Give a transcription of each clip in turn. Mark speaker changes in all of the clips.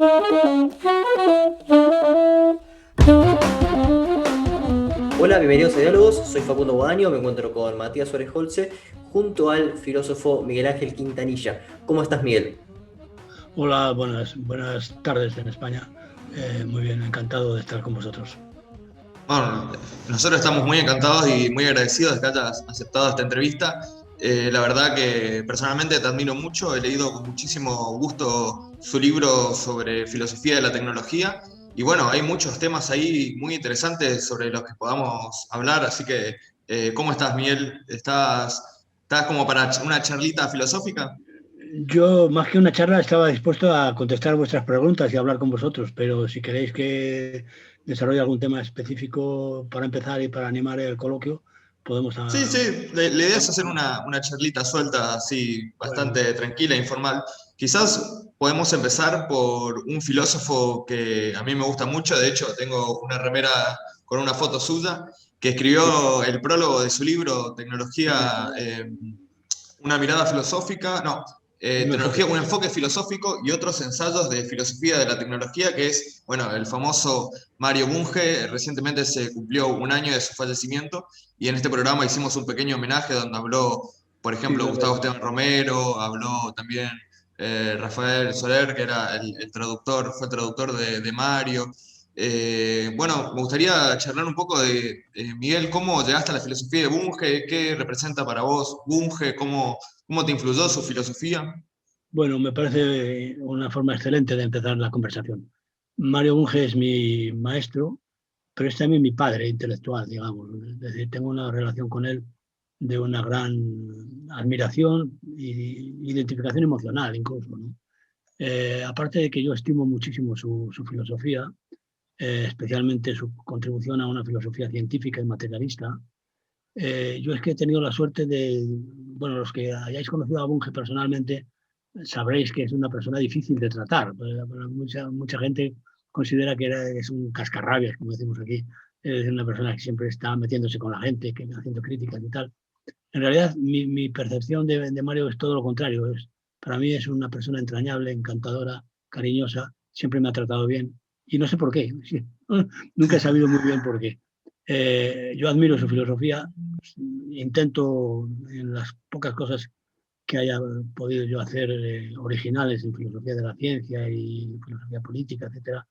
Speaker 1: Hola, bienvenidos a Diálogos, soy Facundo Guadaño, me encuentro con Matías Suárez Holce junto al filósofo Miguel Ángel Quintanilla. ¿Cómo estás, Miguel?
Speaker 2: Hola, buenas tardes en España. Muy bien, encantado de estar con vosotros.
Speaker 3: Bueno, nosotros estamos muy encantados y muy agradecidos de que hayas aceptado esta entrevista. La verdad que personalmente te admiro mucho, he leído con muchísimo gusto su libro sobre filosofía de la tecnología y bueno, hay muchos temas ahí muy interesantes sobre los que podamos hablar, así que ¿cómo estás, Miguel? ¿Estás como para una charlita filosófica?
Speaker 2: Yo, más que una charla, estaba dispuesto a contestar vuestras preguntas y hablar con vosotros, pero si queréis que desarrolle algún tema específico para empezar y para animar el coloquio, podemos...
Speaker 3: Sí, sí, la idea es hacer una charlita suelta, así,
Speaker 2: Bueno,
Speaker 3: bastante tranquila, informal. Quizás podemos empezar por un filósofo que a mí me gusta mucho, de hecho tengo una remera con una foto suya, que
Speaker 2: sí,
Speaker 3: escribió el prólogo de su libro Tecnología, una mirada filosófica, no,
Speaker 2: un enfoque.
Speaker 3: tecnología, un enfoque filosófico y otros ensayos de filosofía de la tecnología, que es, bueno, el famoso Mario Bunge. Recientemente se cumplió un año de su fallecimiento y en este programa hicimos un pequeño homenaje donde habló, por
Speaker 2: Sí,
Speaker 3: ejemplo,
Speaker 2: lo
Speaker 3: Gustavo
Speaker 2: veo.
Speaker 3: Esteban Romero, habló también Rafael Soler, que era el traductor, fue traductor de Mario. Bueno, me gustaría charlar un poco de Miguel, cómo llegaste a la filosofía de Bunge, qué representa para vos Bunge, cómo te influyó su filosofía.
Speaker 2: Bueno, me parece una forma excelente de empezar la conversación. Mario Bunge es mi maestro, pero es también mi padre intelectual, digamos. Es decir, tengo una relación con él de una gran admiración y identificación emocional incluso, ¿no? Aparte de que yo estimo muchísimo su filosofía, especialmente su contribución a una filosofía científica y materialista, yo es que he tenido la suerte de, bueno, los que hayáis conocido a Bunge personalmente, sabréis que es una persona difícil de tratar. Mucha gente considera que es un cascarrabias, como decimos aquí. Es una persona que siempre está metiéndose con la gente, que haciendo críticas y tal. En realidad, mi percepción de Mario es todo lo contrario. Para mí es una persona entrañable, encantadora, cariñosa, siempre me ha tratado bien. Y no sé por qué. Sí, nunca he sabido muy bien por qué. Yo admiro su filosofía, intento en las pocas cosas que haya podido yo hacer originales en filosofía de la ciencia y filosofía política, etcétera,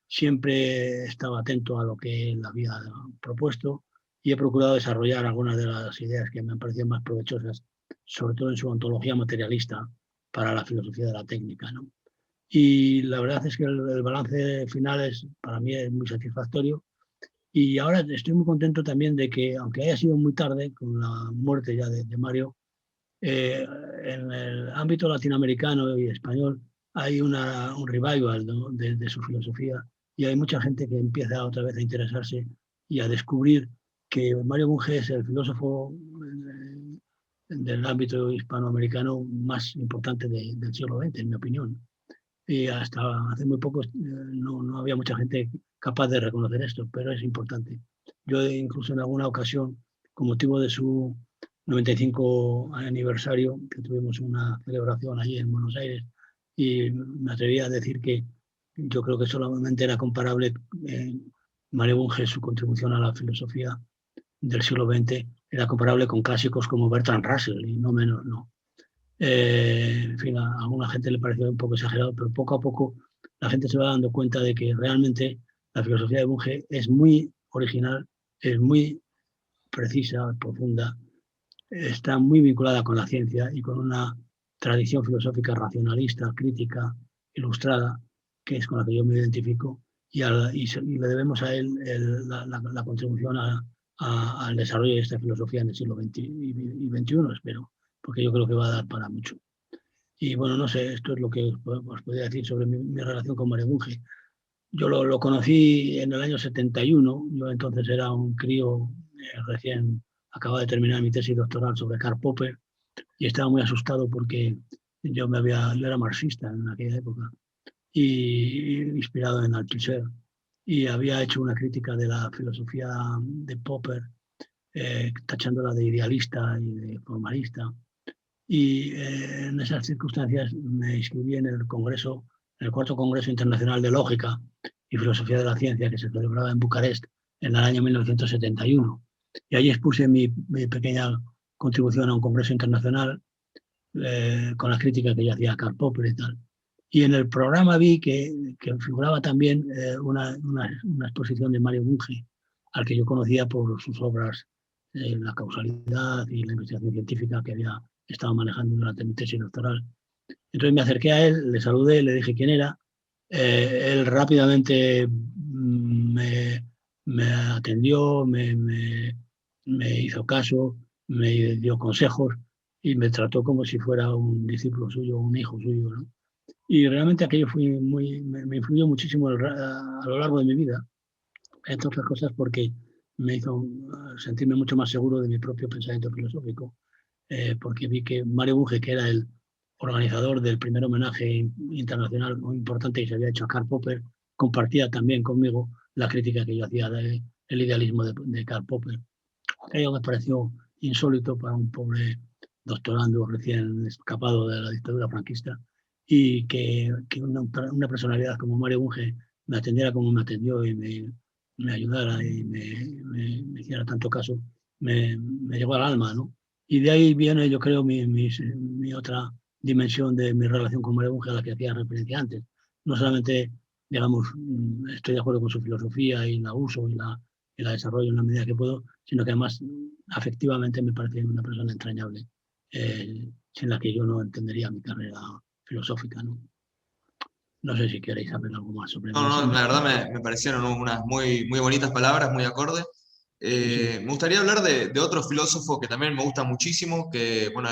Speaker 2: siempre he estado atento a lo que él había propuesto y he procurado desarrollar algunas de las ideas que me han parecido más provechosas, sobre todo en su ontología materialista para la filosofía de la técnica, ¿no? Y la verdad es que el balance final para mí es muy satisfactorio y ahora estoy muy contento también de que, aunque haya sido muy tarde, con la muerte ya de Mario, eh, en el ámbito latinoamericano y español hay un revival, ¿no?, de su filosofía y hay mucha gente que empieza otra vez a interesarse y a descubrir que Mario Bunge es el filósofo del ámbito hispanoamericano más importante del siglo XX, en mi opinión. Y hasta hace muy poco no había mucha gente capaz de reconocer esto, pero es importante. Yo incluso en alguna ocasión, con motivo de su 95 aniversario, que tuvimos una celebración allí en Buenos Aires, y me atreví a decir que yo creo que solamente era comparable Mario Bunge, su contribución a la filosofía del siglo XX, era comparable con clásicos como Bertrand Russell, y no menos, no. En fin, a alguna gente le pareció un poco exagerado, pero poco a poco la gente se va dando cuenta de que realmente la filosofía de Bunge es muy original, es muy precisa, profunda, está muy vinculada con la ciencia y con una tradición filosófica racionalista, crítica, ilustrada, que es con la que yo me identifico, y le debemos a él la contribución al desarrollo de esta filosofía en el siglo XX y XXI, espero, porque yo creo que va a dar para mucho. Y bueno, no sé, esto es lo que os podría decir sobre mi relación con Mario Bunge. Yo lo conocí en el año 71, yo entonces era un crío recién acababa de terminar mi tesis doctoral sobre Karl Popper y estaba muy asustado porque yo era marxista en aquella época y inspirado en Althusser y había hecho una crítica de la filosofía de Popper, tachándola de idealista y de formalista. Y en esas circunstancias me inscribí en el Congreso en el cuarto Congreso Internacional de Lógica y Filosofía de la Ciencia, que se celebraba en Bucarest en el año 1971. Y allí expuse mi pequeña contribución a un congreso internacional con la crítica que yo hacía a Karl Popper y tal. Y en el programa vi que figuraba también una exposición de Mario Bunge, al que yo conocía por sus obras, la causalidad y la investigación científica que había estado manejando durante mi tesis doctoral. Entonces me acerqué a él, le saludé, le dije quién era. Él rápidamente me atendió, me hizo caso, me dio consejos y me trató como si fuera un discípulo suyo, un hijo suyo, ¿no? Y realmente aquello me influyó muchísimo a lo largo de mi vida, entre otras cosas porque me hizo sentirme mucho más seguro de mi propio pensamiento filosófico, porque vi que Mario Bunge, que era el organizador del primer homenaje internacional muy importante que se había hecho a Karl Popper, compartía también conmigo la crítica que yo hacía del idealismo de Karl Popper. Aquello me pareció insólito para un pobre doctorando recién escapado de la dictadura franquista, y que una personalidad como Mario Bunge me atendiera como me atendió y me ayudara y me hiciera tanto caso, me llegó al alma, ¿no? Y de ahí viene, yo creo, mi otra dimensión de mi relación con Mario Bunge, a la que hacía referencia antes. No solamente, digamos, estoy de acuerdo con su filosofía y la uso y la desarrollo en la medida que puedo, sino que además afectivamente me parece una persona entrañable, sin la que yo no entendería mi carrera filosófica, ¿no? No sé si queréis saber algo más sobre mí.
Speaker 3: No, la verdad me parecieron unas muy bonitas palabras, muy acorde. Me gustaría hablar de otro filósofo que también me gusta muchísimo, que bueno,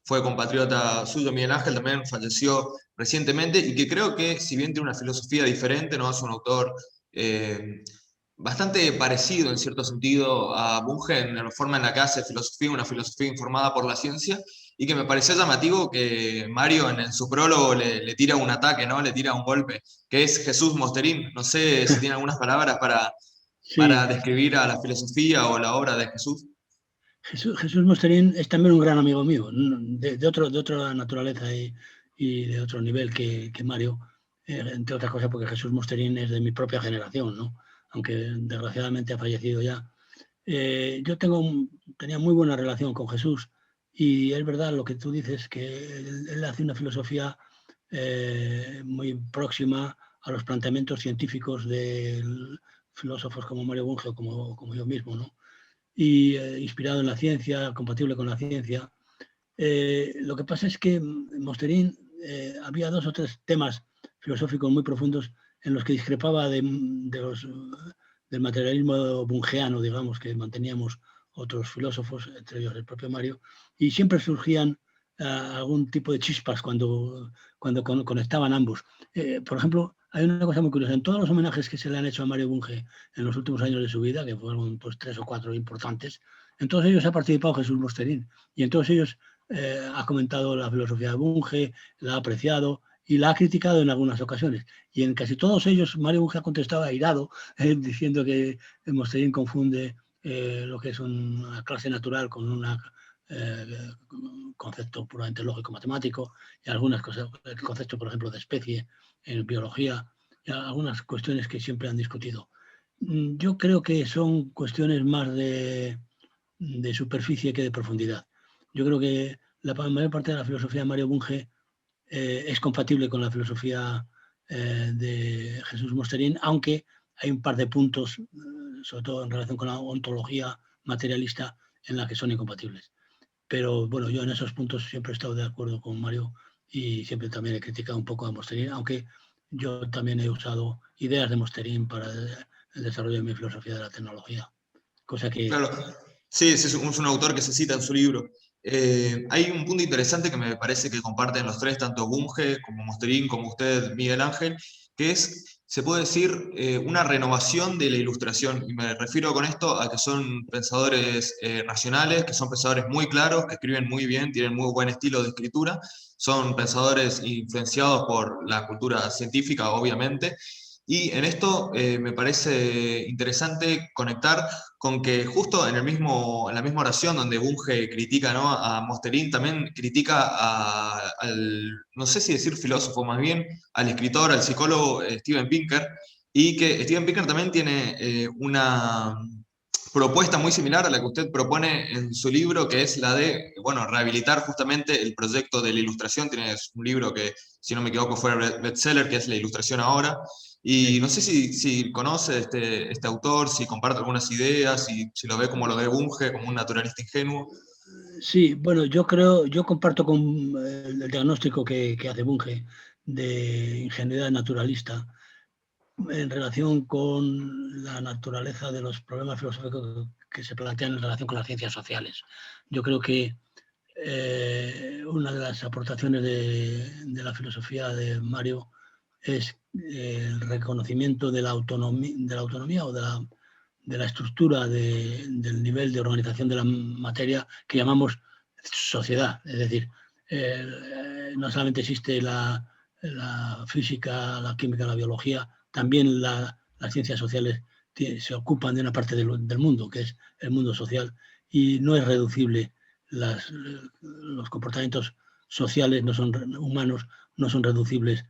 Speaker 3: fue compatriota suyo, Miguel Ángel, también falleció recientemente, y que creo que si bien tiene una filosofía diferente, ¿no? Es un autor bastante parecido en cierto sentido a Bunge en la forma en la que hace filosofía, una filosofía informada por la ciencia, y que me pareció llamativo que Mario en su prólogo le tira un ataque, ¿no? Le tira un golpe, que es Jesús Mosterín. No sé si tiene algunas palabras para
Speaker 2: Sí,
Speaker 3: describir a la filosofía o la obra de Jesús.
Speaker 2: Jesús Mosterín es también un gran amigo mío, de otra naturaleza y de otro nivel que Mario, entre otras cosas porque Jesús Mosterín es de mi propia generación, ¿no? Aunque desgraciadamente ha fallecido ya. Yo tenía muy buena relación con Jesús, y es verdad lo que tú dices, que él hace una filosofía muy próxima a los planteamientos científicos de filósofos como Mario Bunge o como yo mismo, ¿no? Y inspirado en la ciencia, compatible con la ciencia. Lo que pasa es que en Mosterín había 2 o 3 temas filosóficos muy profundos en los que discrepaba del materialismo bungeano, digamos, que manteníamos otros filósofos, entre ellos el propio Mario, y siempre surgían algún tipo de chispas cuando conectaban ambos. Por ejemplo, hay una cosa muy curiosa. En todos los homenajes que se le han hecho a Mario Bunge en los últimos años de su vida, que fueron pues 3 o 4 importantes, en todos ellos ha participado Jesús Mosterín, y en todos ellos ha comentado la filosofía de Bunge, la ha apreciado y la ha criticado en algunas ocasiones. Y en casi todos ellos Mario Bunge ha contestado airado, diciendo que Mosterín confunde lo que es una clase natural con un concepto puramente lógico-matemático, y algunas cosas, el concepto, por ejemplo, de especie en biología, y algunas cuestiones que siempre han discutido. Yo creo que son cuestiones más de superficie que de profundidad. Yo creo que la mayor parte de la filosofía de Mario Bunge es compatible con la filosofía de Jesús Mosterín, aunque hay un par de puntos, sobre todo en relación con la ontología materialista, en la que son incompatibles. Pero bueno, yo en esos puntos siempre he estado de acuerdo con Mario, y siempre también he criticado un poco a Mosterín, aunque yo también he usado ideas de Mosterín para el desarrollo de mi filosofía de la tecnología. Cosa que...
Speaker 3: Claro, sí, es un autor que se cita en su libro. Hay un punto interesante que me parece que comparten los tres, tanto Bunge como Mosterín, como usted, Miguel Ángel, que es, se puede decir, una renovación de la ilustración. Y me refiero con esto a que son pensadores racionales, que son pensadores muy claros, que escriben muy bien, tienen muy buen estilo de escritura, son pensadores influenciados por la cultura científica, obviamente, Y en esto me parece interesante conectar con que justo en la misma oración donde Bunge critica, ¿no?, a Mosterin, también critica al, no sé si decir filósofo, más bien al escritor, al psicólogo Steven Pinker, y que Steven Pinker también tiene una propuesta muy similar a la que usted propone en su libro, que es la de, bueno, rehabilitar justamente el proyecto de la ilustración. Tiene un libro que, si no me equivoco, fue bestseller, que es La Ilustración Ahora. Y
Speaker 2: Sí.
Speaker 3: no sé si conoce este autor, si comparte algunas ideas, si lo ve como lo ve Bunge, como un naturalista ingenuo.
Speaker 2: Sí, bueno, yo comparto con el diagnóstico que hace Bunge de ingenuidad naturalista en relación con la naturaleza de los problemas filosóficos que se plantean en relación con las ciencias sociales. Yo creo que una de las aportaciones de la filosofía de Mario es el reconocimiento de la autonomía o de la estructura del nivel de organización de la materia que llamamos sociedad. Es decir, no solamente existe la física, la química, la biología, también las ciencias sociales se ocupan de una parte del mundo, que es el mundo social, y no es reducible. Los comportamientos sociales no son humanos, no son reducibles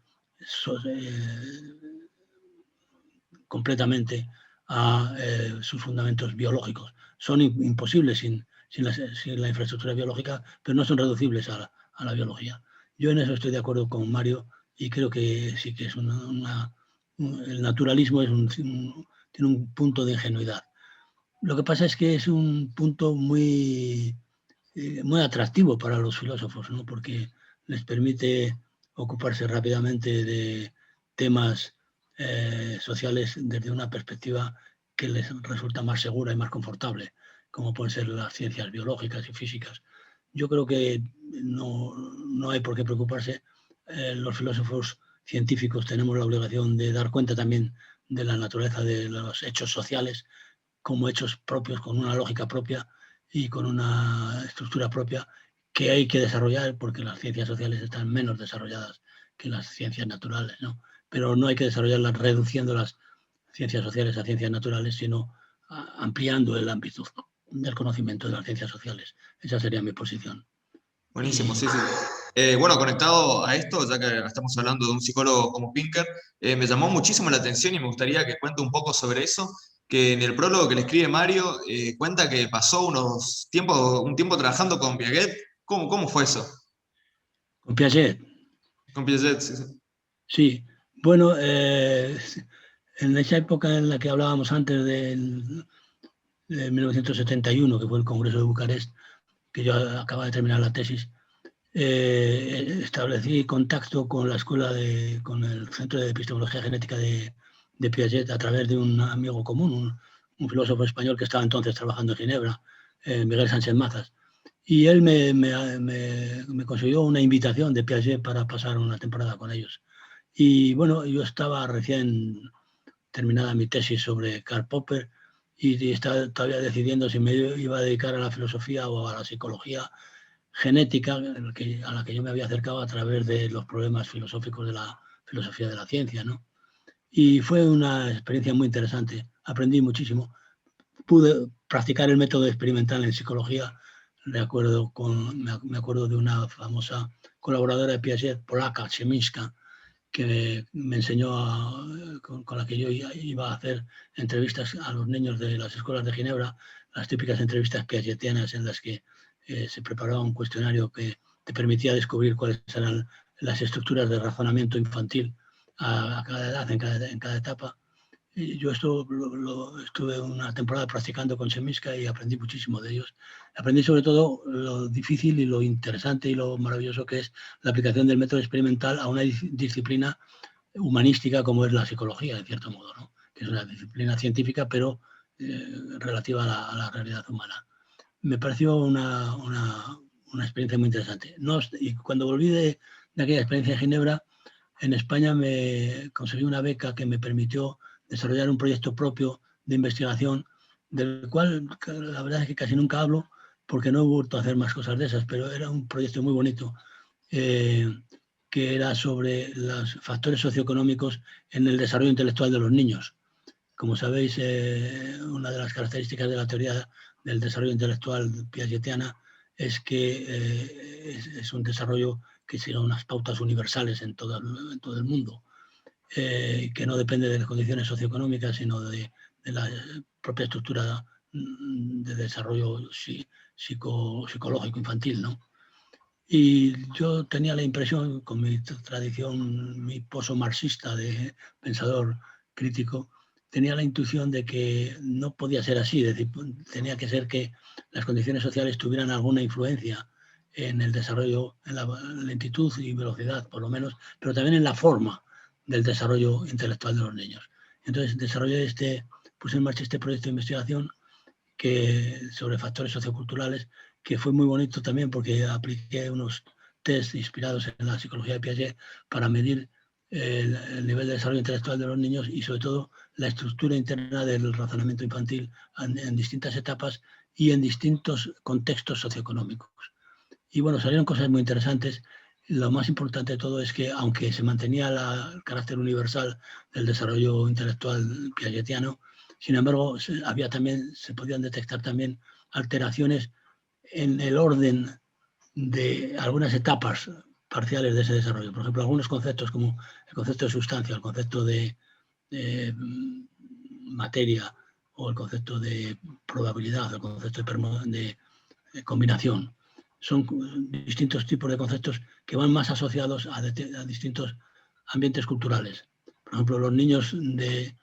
Speaker 2: completamente a sus fundamentos biológicos. Son imposibles sin la infraestructura biológica, pero no son reducibles a la biología. Yo en eso estoy de acuerdo con Mario y creo que sí que es el naturalismo tiene un punto de ingenuidad. Lo que pasa es que es un punto muy atractivo para los filósofos, ¿no? Porque les permite ocuparse rápidamente de temas sociales desde una perspectiva que les resulta más segura y más confortable, como pueden ser las ciencias biológicas y físicas. Yo creo que no hay por qué preocuparse. Los filósofos científicos tenemos la obligación de dar cuenta también de la naturaleza de los hechos sociales como hechos propios, con una lógica propia y con una estructura propia que hay que desarrollar porque las ciencias sociales están menos desarrolladas que las ciencias naturales, ¿no? Pero no hay que desarrollarlas reduciendo las ciencias sociales a ciencias naturales, sino ampliando el ámbito del conocimiento de las ciencias sociales. Esa sería mi posición.
Speaker 3: Buenísimo, sí, sí. Bueno, conectado a esto, ya que estamos hablando de un psicólogo como Pinker, me llamó muchísimo la atención y me gustaría que cuente un poco sobre eso, que en el prólogo que le escribe Mario cuenta que pasó un tiempo trabajando con Piaget. ¿Cómo fue eso?
Speaker 2: Con Piaget.
Speaker 3: Con Piaget, sí, sí.
Speaker 2: Sí, bueno, en esa época en la que hablábamos antes de 1971, que fue el Congreso de Bucarest, que yo acababa de terminar la tesis, establecí contacto con la con el Centro de Epistemología Genética de Piaget a través de un amigo común, un filósofo español que estaba entonces trabajando en Ginebra, Miguel Sánchez Mazas. Y él me consiguió una invitación de Piaget para pasar una temporada con ellos. Y bueno, yo estaba recién terminada mi tesis sobre Karl Popper y estaba todavía decidiendo si me iba a dedicar a la filosofía o a la psicología genética, a la que yo me había acercado a través de los problemas filosóficos de la filosofía de la ciencia, ¿no? Y fue una experiencia muy interesante, aprendí muchísimo. Pude practicar el método experimental en psicología, me acuerdo de una famosa colaboradora de Piaget, polaca, Szymińska, que me enseñó, con la que yo iba a hacer entrevistas a los niños de las escuelas de Ginebra, las típicas entrevistas piagetianas en las que se preparaba un cuestionario que te permitía descubrir cuáles eran las estructuras de razonamiento infantil a cada edad, en cada etapa. Y yo esto estuve una temporada practicando con Szymińska y aprendí muchísimo de ellos. Aprendí sobre todo lo difícil y lo interesante y lo maravilloso que es la aplicación del método experimental a una disciplina humanística como es la psicología, de cierto modo, ¿no? Que es una disciplina científica, pero relativa a la realidad humana. Me pareció una experiencia muy interesante. Y cuando volví de aquella experiencia en Ginebra, en España me conseguí una beca que me permitió desarrollar un proyecto propio de investigación, del cual la verdad es que casi nunca hablo, porque no he vuelto a hacer más cosas de esas, pero era un proyecto muy bonito, que era sobre los factores socioeconómicos en el desarrollo intelectual de los niños. Como sabéis, una de las características de la teoría del desarrollo intelectual piagetiana es que es un desarrollo que sigue unas pautas universales en todo el mundo, que no depende de las condiciones socioeconómicas, sino de la propia estructura de desarrollo psicológico infantil, ¿no? Y yo tenía la impresión, con mi tradición, mi pozo marxista de pensador crítico, tenía la intuición de que no podía ser así, es decir, tenía que ser que las condiciones sociales tuvieran alguna influencia en el desarrollo, en la lentitud y velocidad, por lo menos, pero también en la forma del desarrollo intelectual de los niños. Entonces puse en marcha este proyecto de investigación sobre factores socioculturales, que fue muy bonito también porque apliqué unos test inspirados en la psicología de Piaget para medir el nivel de desarrollo intelectual de los niños y sobre todo la estructura interna del razonamiento infantil en distintas etapas y en distintos contextos socioeconómicos. Y bueno, salieron cosas muy interesantes. Lo más importante de todo es que, aunque se mantenía el carácter universal del desarrollo intelectual piagetiano, sin embargo, se podían detectar también alteraciones en el orden de algunas etapas parciales de ese desarrollo. Por ejemplo, algunos conceptos como el concepto de sustancia, el concepto de materia o el concepto de probabilidad, el concepto de combinación. Son distintos tipos de conceptos que van más asociados a distintos ambientes culturales. Por ejemplo, los niños de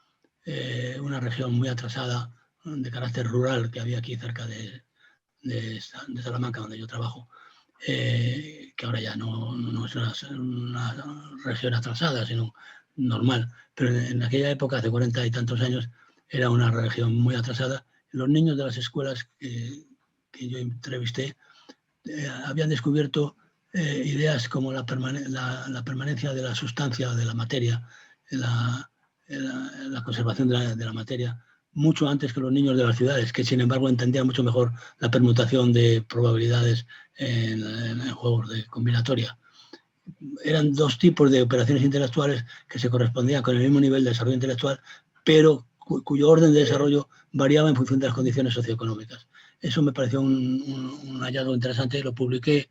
Speaker 2: una región muy atrasada, de carácter rural, que había aquí cerca de Salamanca, donde yo trabajo, que ahora ya no es una región atrasada, sino normal, pero en aquella época, hace 40 y tantos años, era una región muy atrasada. Los niños de las escuelas que yo entrevisté habían descubierto ideas como la permanencia de la sustancia, de la materia, la conservación de la materia, mucho antes que los niños de las ciudades, que sin embargo entendían mucho mejor la permutación de probabilidades en juegos de combinatoria. Eran dos tipos de operaciones intelectuales que se correspondían con el mismo nivel de desarrollo intelectual, pero cuyo orden de desarrollo variaba en función de las condiciones socioeconómicas. Eso me pareció un hallazgo interesante, lo publiqué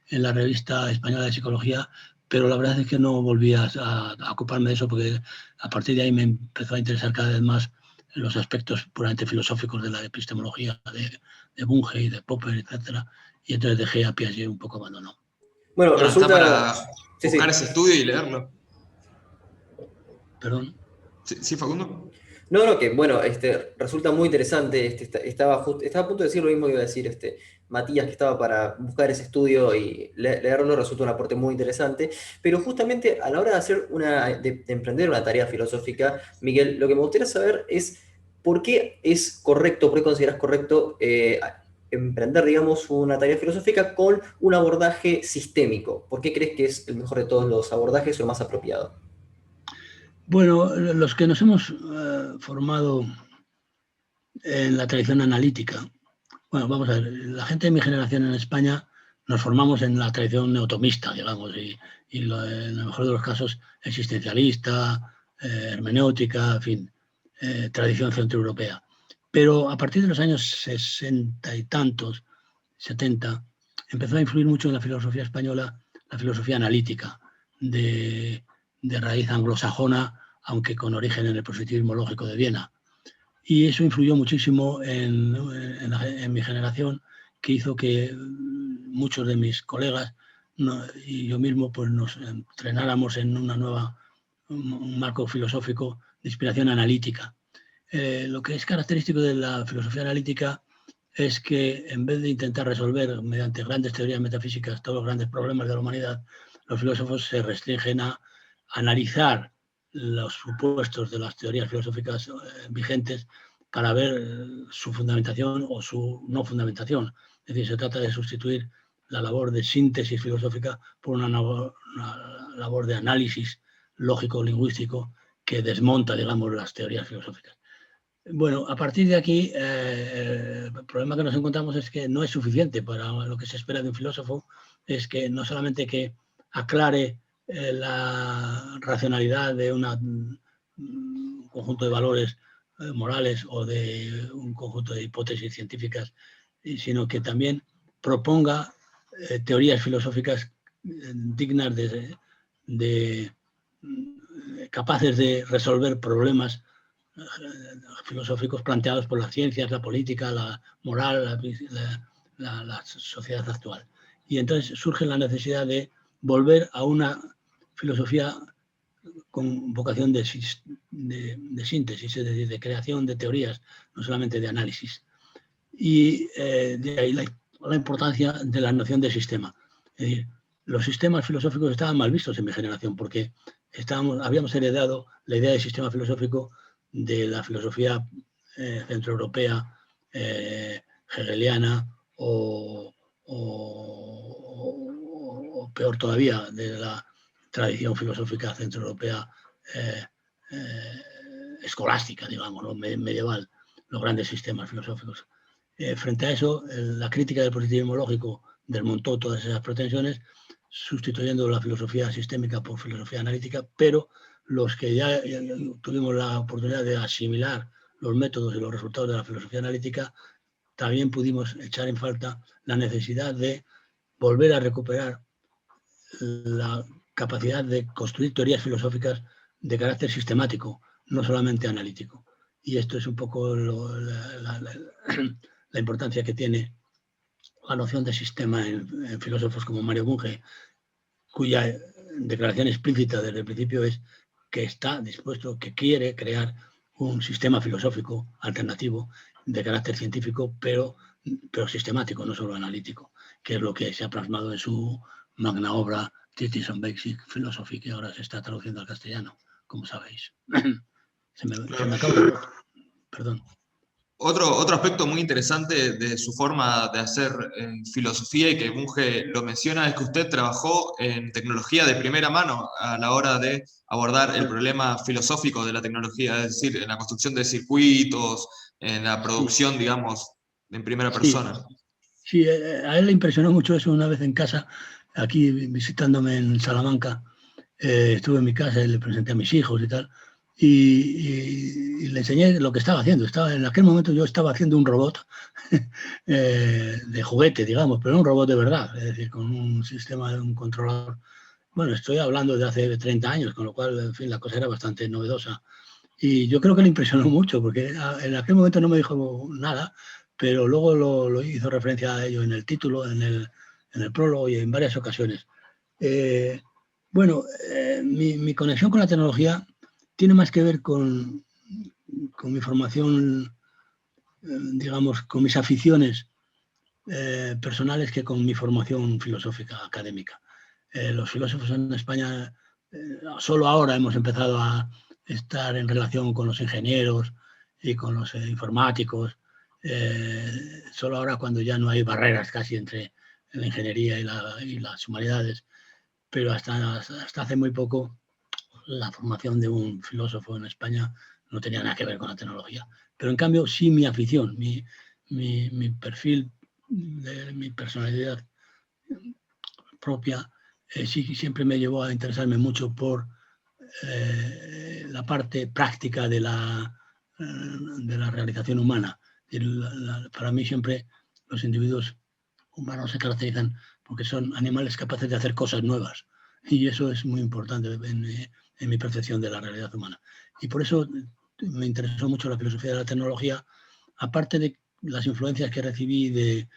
Speaker 2: en la revista española de psicología, pero la verdad es que no volví a ocuparme de eso porque a partir de ahí me empezó a interesar cada vez más los aspectos puramente filosóficos de la epistemología de Bunge y de Popper, etc. Y entonces dejé a Piaget un poco abandonado.
Speaker 1: Bueno, resulta...
Speaker 3: Está para buscar ese estudio y leerlo.
Speaker 2: ¿Perdón?
Speaker 3: ¿Sí, Facundo?
Speaker 1: No, que bueno, resulta muy interesante. Estaba a punto de decir lo mismo que iba a decir Matías, que estaba para buscar ese estudio y leerlo, resulta un aporte muy interesante. Pero justamente a la hora de emprender una tarea filosófica, Miguel, lo que me gustaría saber es por qué es correcto, por qué consideras correcto emprender, digamos, una tarea filosófica con un abordaje sistémico. ¿Por qué crees que es el mejor de todos los abordajes o el más apropiado?
Speaker 2: Bueno, los que nos hemos formado en la tradición analítica, bueno, vamos a ver, la gente de mi generación en España nos formamos en la tradición neotomista, digamos, y en el mejor de los casos existencialista, hermenéutica, en fin, tradición centroeuropea. Pero a partir de los años 60 y tantos, 70, empezó a influir mucho en la filosofía española la filosofía analítica, de raíz anglosajona, aunque con origen en el positivismo lógico de Viena. Y eso influyó muchísimo en mi generación, que hizo que muchos de mis colegas y yo mismo pues, nos entrenáramos en un marco filosófico de inspiración analítica. Lo que es característico de la filosofía analítica es que en vez de intentar resolver mediante grandes teorías metafísicas todos los grandes problemas de la humanidad, los filósofos se restringen a analizar los supuestos de las teorías filosóficas vigentes para ver su fundamentación o su no fundamentación. Es decir, se trata de sustituir la labor de síntesis filosófica por una labor de análisis lógico-lingüístico que desmonta, digamos, las teorías filosóficas. Bueno, a partir de aquí, el problema que nos encontramos es que no es suficiente para lo que se espera de un filósofo, es que no solamente que aclare la racionalidad de un conjunto de valores morales o de un conjunto de hipótesis científicas, sino que también proponga teorías filosóficas dignas de capaces de resolver problemas filosóficos planteados por las ciencias, la política, la moral, la sociedad actual. Y entonces surge la necesidad de volver a una filosofía con vocación de síntesis, es decir, de creación de teorías, no solamente de análisis. Y de ahí la importancia de la noción de sistema. Es decir, los sistemas filosóficos estaban mal vistos en mi generación porque habíamos heredado la idea de sistema filosófico de la filosofía centroeuropea, hegeliana o peor todavía, de la tradición filosófica centroeuropea escolástica, digamos, ¿no? Medieval, los grandes sistemas filosóficos. Frente a eso, la crítica del positivismo lógico desmontó todas esas pretensiones, sustituyendo la filosofía sistémica por filosofía analítica, pero los que ya tuvimos la oportunidad de asimilar los métodos y los resultados de la filosofía analítica, también pudimos echar en falta la necesidad de volver a recuperar la capacidad de construir teorías filosóficas de carácter sistemático, no solamente analítico. Y esto es un poco la importancia que tiene la noción de sistema en filósofos como Mario Bunge, cuya declaración explícita desde el principio es que está dispuesto, que quiere crear un sistema filosófico alternativo de carácter científico, pero sistemático, no solo analítico, que es lo que se ha plasmado en su magna obra Treatise on Basic Philosophy, que ahora se está traduciendo al castellano, como sabéis. Se me acaba. Perdón.
Speaker 3: Otro aspecto muy interesante de su forma de hacer filosofía, y que Bunge lo menciona, es que usted trabajó en tecnología de primera mano a la hora de abordar el problema filosófico de la tecnología, es decir, en la construcción de circuitos, en la producción, digamos, en primera persona.
Speaker 2: Sí, a él le impresionó mucho eso una vez en casa, aquí visitándome en Salamanca. Estuve en mi casa y le presenté a mis hijos y tal. Y le enseñé lo que estaba haciendo. En aquel momento yo estaba haciendo un robot de juguete, digamos, pero un robot de verdad, es decir, con un sistema de un controlador. Bueno, estoy hablando de hace 30 años, con lo cual, en fin, la cosa era bastante novedosa. Y yo creo que le impresionó mucho, porque en aquel momento no me dijo nada, pero luego lo hizo referencia a ello en el título, en el prólogo y en varias ocasiones. Mi conexión con la tecnología tiene más que ver con mi formación, digamos, con mis aficiones personales que con mi formación filosófica académica. Los filósofos en España solo ahora hemos empezado a estar en relación con los ingenieros y con los informáticos, solo ahora cuando ya no hay barreras casi entre la ingeniería y las humanidades, pero hasta hace muy poco la formación de un filósofo en España no tenía nada que ver con la tecnología. Pero en cambio sí mi afición, mi perfil, mi personalidad propia, sí siempre me llevó a interesarme mucho por la parte práctica de la realización humana. Para mí siempre los individuos humanos se caracterizan porque son animales capaces de hacer cosas nuevas. Y eso es muy importante en mi percepción de la realidad humana. Y por eso me interesó mucho la filosofía de la tecnología, aparte de las influencias que recibí de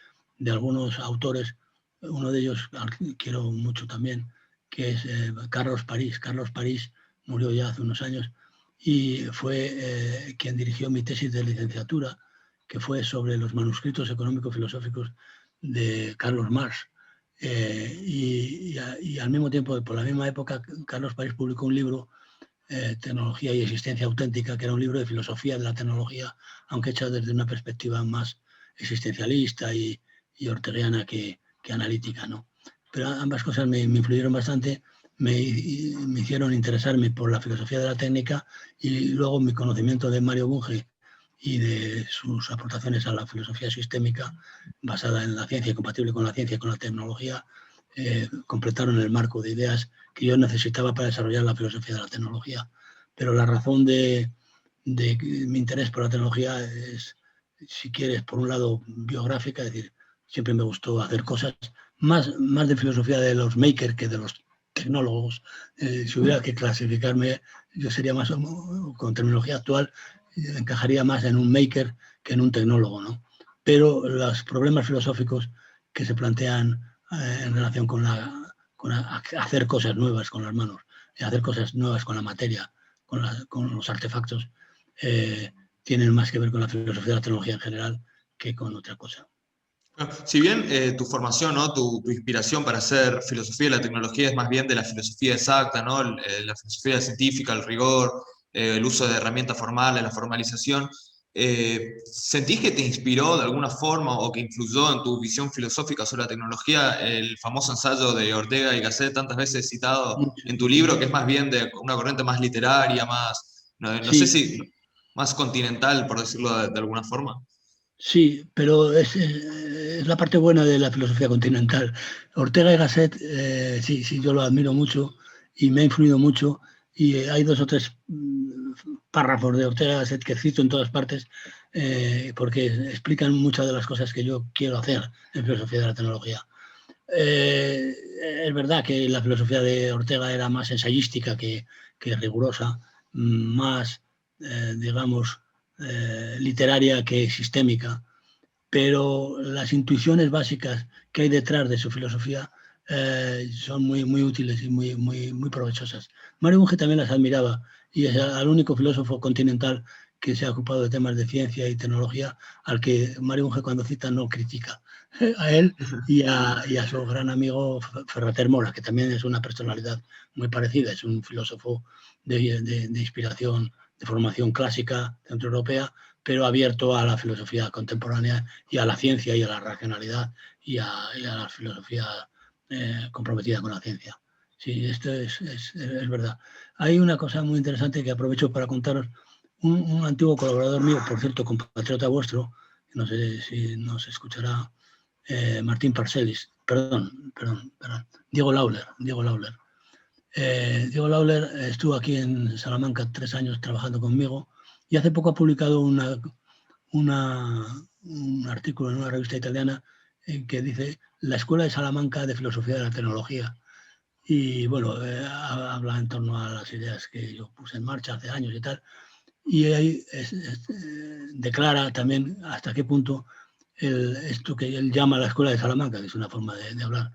Speaker 2: algunos autores, uno de ellos al que quiero mucho también, que es Carlos París. Carlos París murió ya hace unos años y fue quien dirigió mi tesis de licenciatura, que fue sobre los manuscritos económico-filosóficos de Carlos Marx. Y al mismo tiempo, por la misma época, Carlos París publicó un libro, Tecnología y Existencia Auténtica, que era un libro de filosofía de la tecnología, aunque hecho desde una perspectiva más existencialista y orteguiana que analítica, ¿no? Pero ambas cosas me influyeron bastante, me hicieron interesarme por la filosofía de la técnica, y luego mi conocimiento de Mario Bunge y de sus aportaciones a la filosofía sistémica basada en la ciencia, compatible con la ciencia y con la tecnología, completaron el marco de ideas que yo necesitaba para desarrollar la filosofía de la tecnología. Pero la razón de mi interés por la tecnología es, si quieres, por un lado biográfica, es decir, siempre me gustó hacer cosas más de filosofía de los makers que de los tecnólogos. Si hubiera que clasificarme, yo sería más, con terminología actual, encajaría más en un maker que en un tecnólogo, ¿no? Pero los problemas filosóficos que se plantean en relación con hacer cosas nuevas con las manos, hacer cosas nuevas con la materia, con los artefactos, tienen más que ver con la filosofía de la tecnología en general que con otra cosa.
Speaker 3: Si bien tu formación, ¿no? tu inspiración para hacer filosofía de la tecnología es más bien de la filosofía exacta, ¿no? La filosofía científica, el rigor, el uso de herramientas formales, la formalización, ¿sentís que te inspiró de alguna forma o que influyó en tu visión filosófica sobre la tecnología el famoso ensayo de Ortega y Gasset, tantas veces citado en tu libro, que es más bien de una corriente más literaria, más, no sé si más continental, por decirlo de alguna forma?
Speaker 2: Sí, pero es la parte buena de la filosofía continental. Ortega y Gasset, sí, yo lo admiro mucho y me ha influido mucho. Y hay 2 o 3 párrafos de Ortega y Gasset que cito en todas partes porque explican muchas de las cosas que yo quiero hacer en filosofía de la tecnología. Es verdad que la filosofía de Ortega era más ensayística que rigurosa, más, digamos, literaria que sistémica, pero las intuiciones básicas que hay detrás de su filosofía son muy útiles y muy provechosas. Mario Bunge también las admiraba y es el único filósofo continental que se ha ocupado de temas de ciencia y tecnología al que Mario Bunge, cuando cita, no critica. A él y a su gran amigo Ferrater Mora, que también es una personalidad muy parecida, es un filósofo de inspiración, de formación clásica centroeuropea, pero abierto a la filosofía contemporánea y a la ciencia y a la racionalidad y a la filosofía comprometida con la ciencia. Sí, esto es verdad. Hay una cosa muy interesante que aprovecho para contaros. Un antiguo colaborador mío, por cierto, compatriota vuestro, no sé si nos escuchará, Martín Parcelis, perdón, Diego Lauler. Diego Lauler estuvo aquí en Salamanca 3 años trabajando conmigo y hace poco ha publicado un artículo en una revista italiana que dice La Escuela de Salamanca de Filosofía de la Tecnología. Y bueno, habla en torno a las ideas que yo puse en marcha hace años y tal. Y ahí declara también hasta qué punto esto que él llama la Escuela de Salamanca, que es una forma de hablar,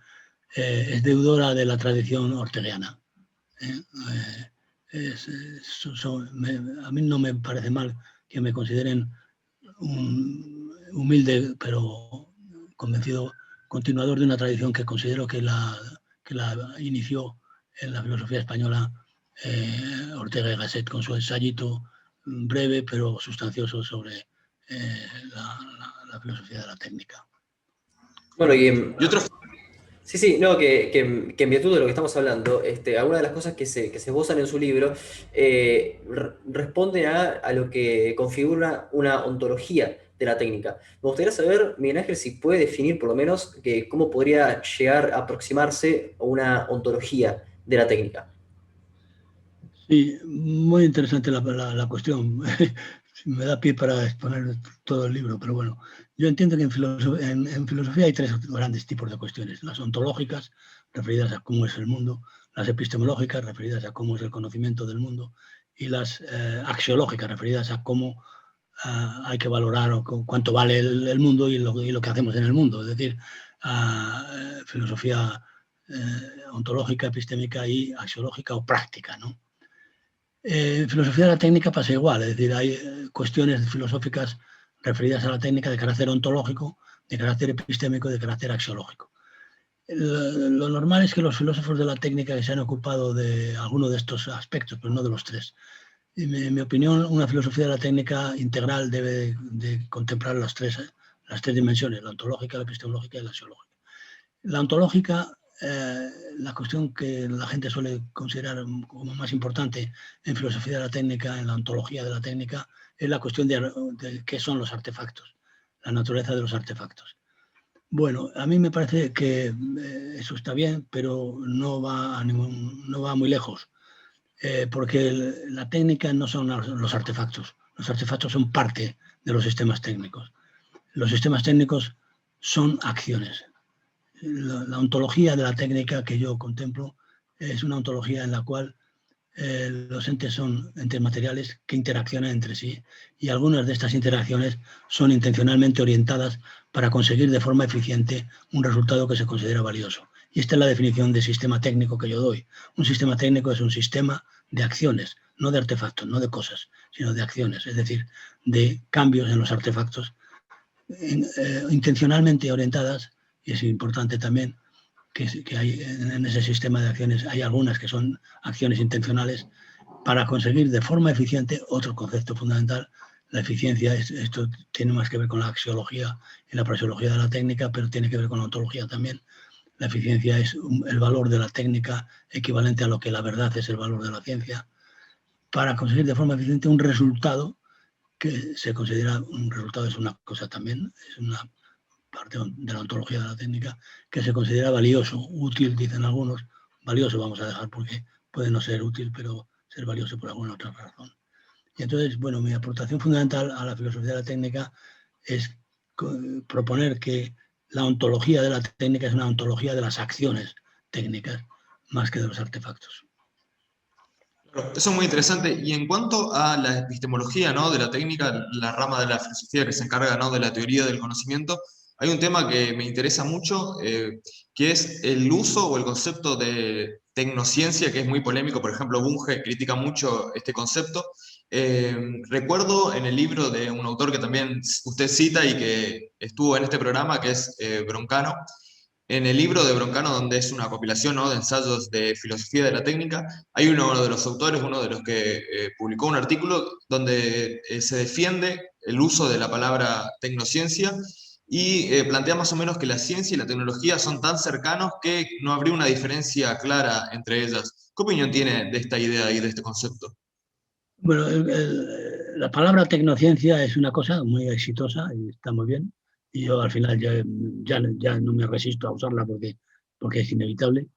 Speaker 2: es deudora de la tradición orteguiana. A mí no me parece mal que me consideren un humilde pero convencido continuador de una tradición que considero que la inició en la filosofía española Ortega y Gasset con su ensayito breve pero sustancioso sobre la filosofía de la técnica.
Speaker 1: Bueno,
Speaker 3: Y otro...
Speaker 1: Sí, no, que en virtud de lo que estamos hablando, algunas de las cosas que se esbozan en su libro responde a lo que configura una ontología de la técnica. Me gustaría saber, Miguel Ángel, si puede definir por lo menos cómo podría llegar a aproximarse a una ontología de la técnica.
Speaker 2: Sí, muy interesante la cuestión. Me da pie para exponer todo el libro, pero bueno, yo entiendo que en filosofía hay 3 grandes tipos de cuestiones. Las ontológicas, referidas a cómo es el mundo, las epistemológicas, referidas a cómo es el conocimiento del mundo, y las axiológicas, referidas a cómo hay que valorar o cuánto vale el mundo y lo que hacemos en el mundo. Es decir, filosofía ontológica, epistémica y axiológica o práctica, ¿no? En filosofía de la técnica pasa igual, es decir, hay cuestiones filosóficas referidas a la técnica de carácter ontológico, de carácter epistémico y de carácter axiológico. Lo normal es que los filósofos de la técnica se han ocupado de alguno de estos aspectos, pero no de los 3. En mi opinión, una filosofía de la técnica integral debe de contemplar las tres dimensiones, la ontológica, la epistemológica y la axiológica. La ontológica, la cuestión que la gente suele considerar como más importante en filosofía de la técnica, en la ontología de la técnica, es la cuestión de qué son los artefactos, la naturaleza de los artefactos. Bueno, a mí me parece que eso está bien, pero no va muy lejos, porque la técnica no son los artefactos. Los artefactos son parte de los sistemas técnicos. Los sistemas técnicos son acciones. La ontología de la técnica que yo contemplo es una ontología en la cual los entes son entes materiales que interaccionan entre sí, y algunas de estas interacciones son intencionalmente orientadas para conseguir de forma eficiente un resultado que se considera valioso. Y esta es la definición de sistema técnico que yo doy. Un sistema técnico es un sistema de acciones, no de artefactos, no de cosas, sino de acciones, es decir, de cambios en los artefactos intencionalmente orientadas, y es importante también que hay en ese sistema de acciones, hay algunas que son acciones intencionales para conseguir de forma eficiente otro concepto fundamental. La eficiencia, esto tiene más que ver con la axiología y la praxeología de la técnica, pero tiene que ver con la ontología también. La eficiencia es el valor de la técnica equivalente a lo que la verdad es el valor de la ciencia, para conseguir de forma eficiente un resultado que se considera un resultado, es una cosa también, es una parte de la ontología de la técnica, que se considera valioso, útil, dicen algunos. Valioso vamos a dejar porque puede no ser útil, pero ser valioso por alguna otra razón. Y entonces, bueno, mi aportación fundamental a la filosofía de la técnica es proponer que la ontología de la técnica es una ontología de las acciones técnicas más que de los artefactos.
Speaker 3: Eso es muy interesante. Y en cuanto a la epistemología, ¿no?, de la técnica, la rama de la filosofía que se encarga, ¿no?, de la teoría del conocimiento, hay un tema que me interesa mucho, que es el uso o el concepto de tecnociencia, que es muy polémico. Por ejemplo, Bunge critica mucho este concepto. Recuerdo en el libro de un autor que también usted cita y que estuvo en este programa, que es Broncano. En el libro de Broncano, donde es una compilación, ¿no?, de ensayos de filosofía de la técnica, hay uno de los autores, uno de los que publicó un artículo donde se defiende el uso de la palabra tecnociencia y plantea más o menos que la ciencia y la tecnología son tan cercanos que no habría una diferencia clara entre ellas. ¿Qué opinión tiene de esta idea y de este concepto?
Speaker 2: Bueno, la palabra tecnociencia es una cosa muy exitosa y está muy bien. Y yo al final ya no me resisto a usarla porque es inevitable.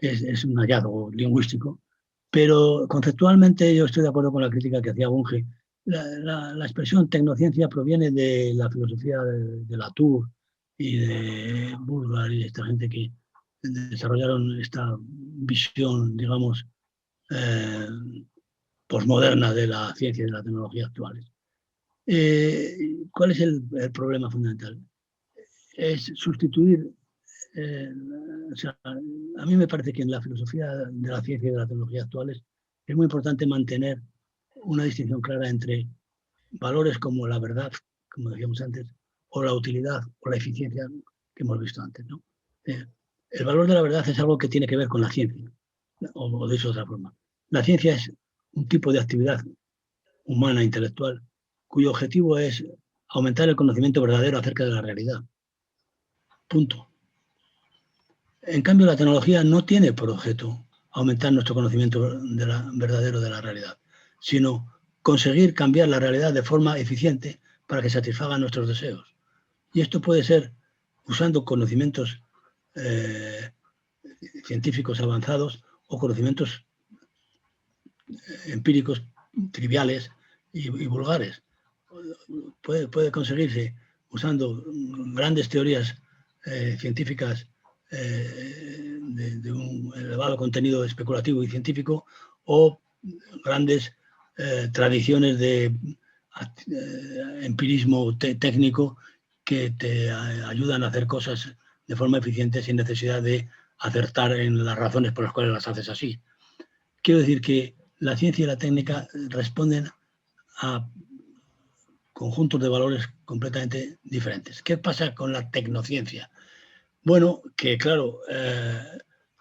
Speaker 2: Es un hallazgo lingüístico. Pero conceptualmente yo estoy de acuerdo con la crítica que hacía Bunge. La expresión tecnociencia proviene de la filosofía de Latour y de Bulgar y de esta gente que desarrollaron esta visión, digamos, eh, posmoderna de la ciencia y de la tecnología actuales. ¿Cuál es el problema fundamental? Es sustituir, o sea, a mí me parece que en la filosofía de la ciencia y de la tecnología actuales es muy importante mantener una distinción clara entre valores como la verdad, como decíamos antes, o la utilidad o la eficiencia que hemos visto antes, ¿no? El valor de la verdad es algo que tiene que ver con la ciencia, o de otra forma. La ciencia es un tipo de actividad humana, intelectual, cuyo objetivo es aumentar el conocimiento verdadero acerca de la realidad. Punto. En cambio, la tecnología no tiene por objeto aumentar nuestro conocimiento verdadero de la realidad, sino conseguir cambiar la realidad de forma eficiente para que satisfaga nuestros deseos. Y esto puede ser usando conocimientos científicos avanzados o conocimientos empíricos triviales y vulgares. Puede conseguirse usando grandes teorías científicas de un elevado contenido especulativo y científico, o grandes tradiciones de empirismo técnico que te ayudan a hacer cosas de forma eficiente sin necesidad de acertar en las razones por las cuales las haces así. Quiero decir que la ciencia y la técnica responden a conjuntos de valores completamente diferentes. ¿Qué pasa con la tecnociencia? Bueno, que claro,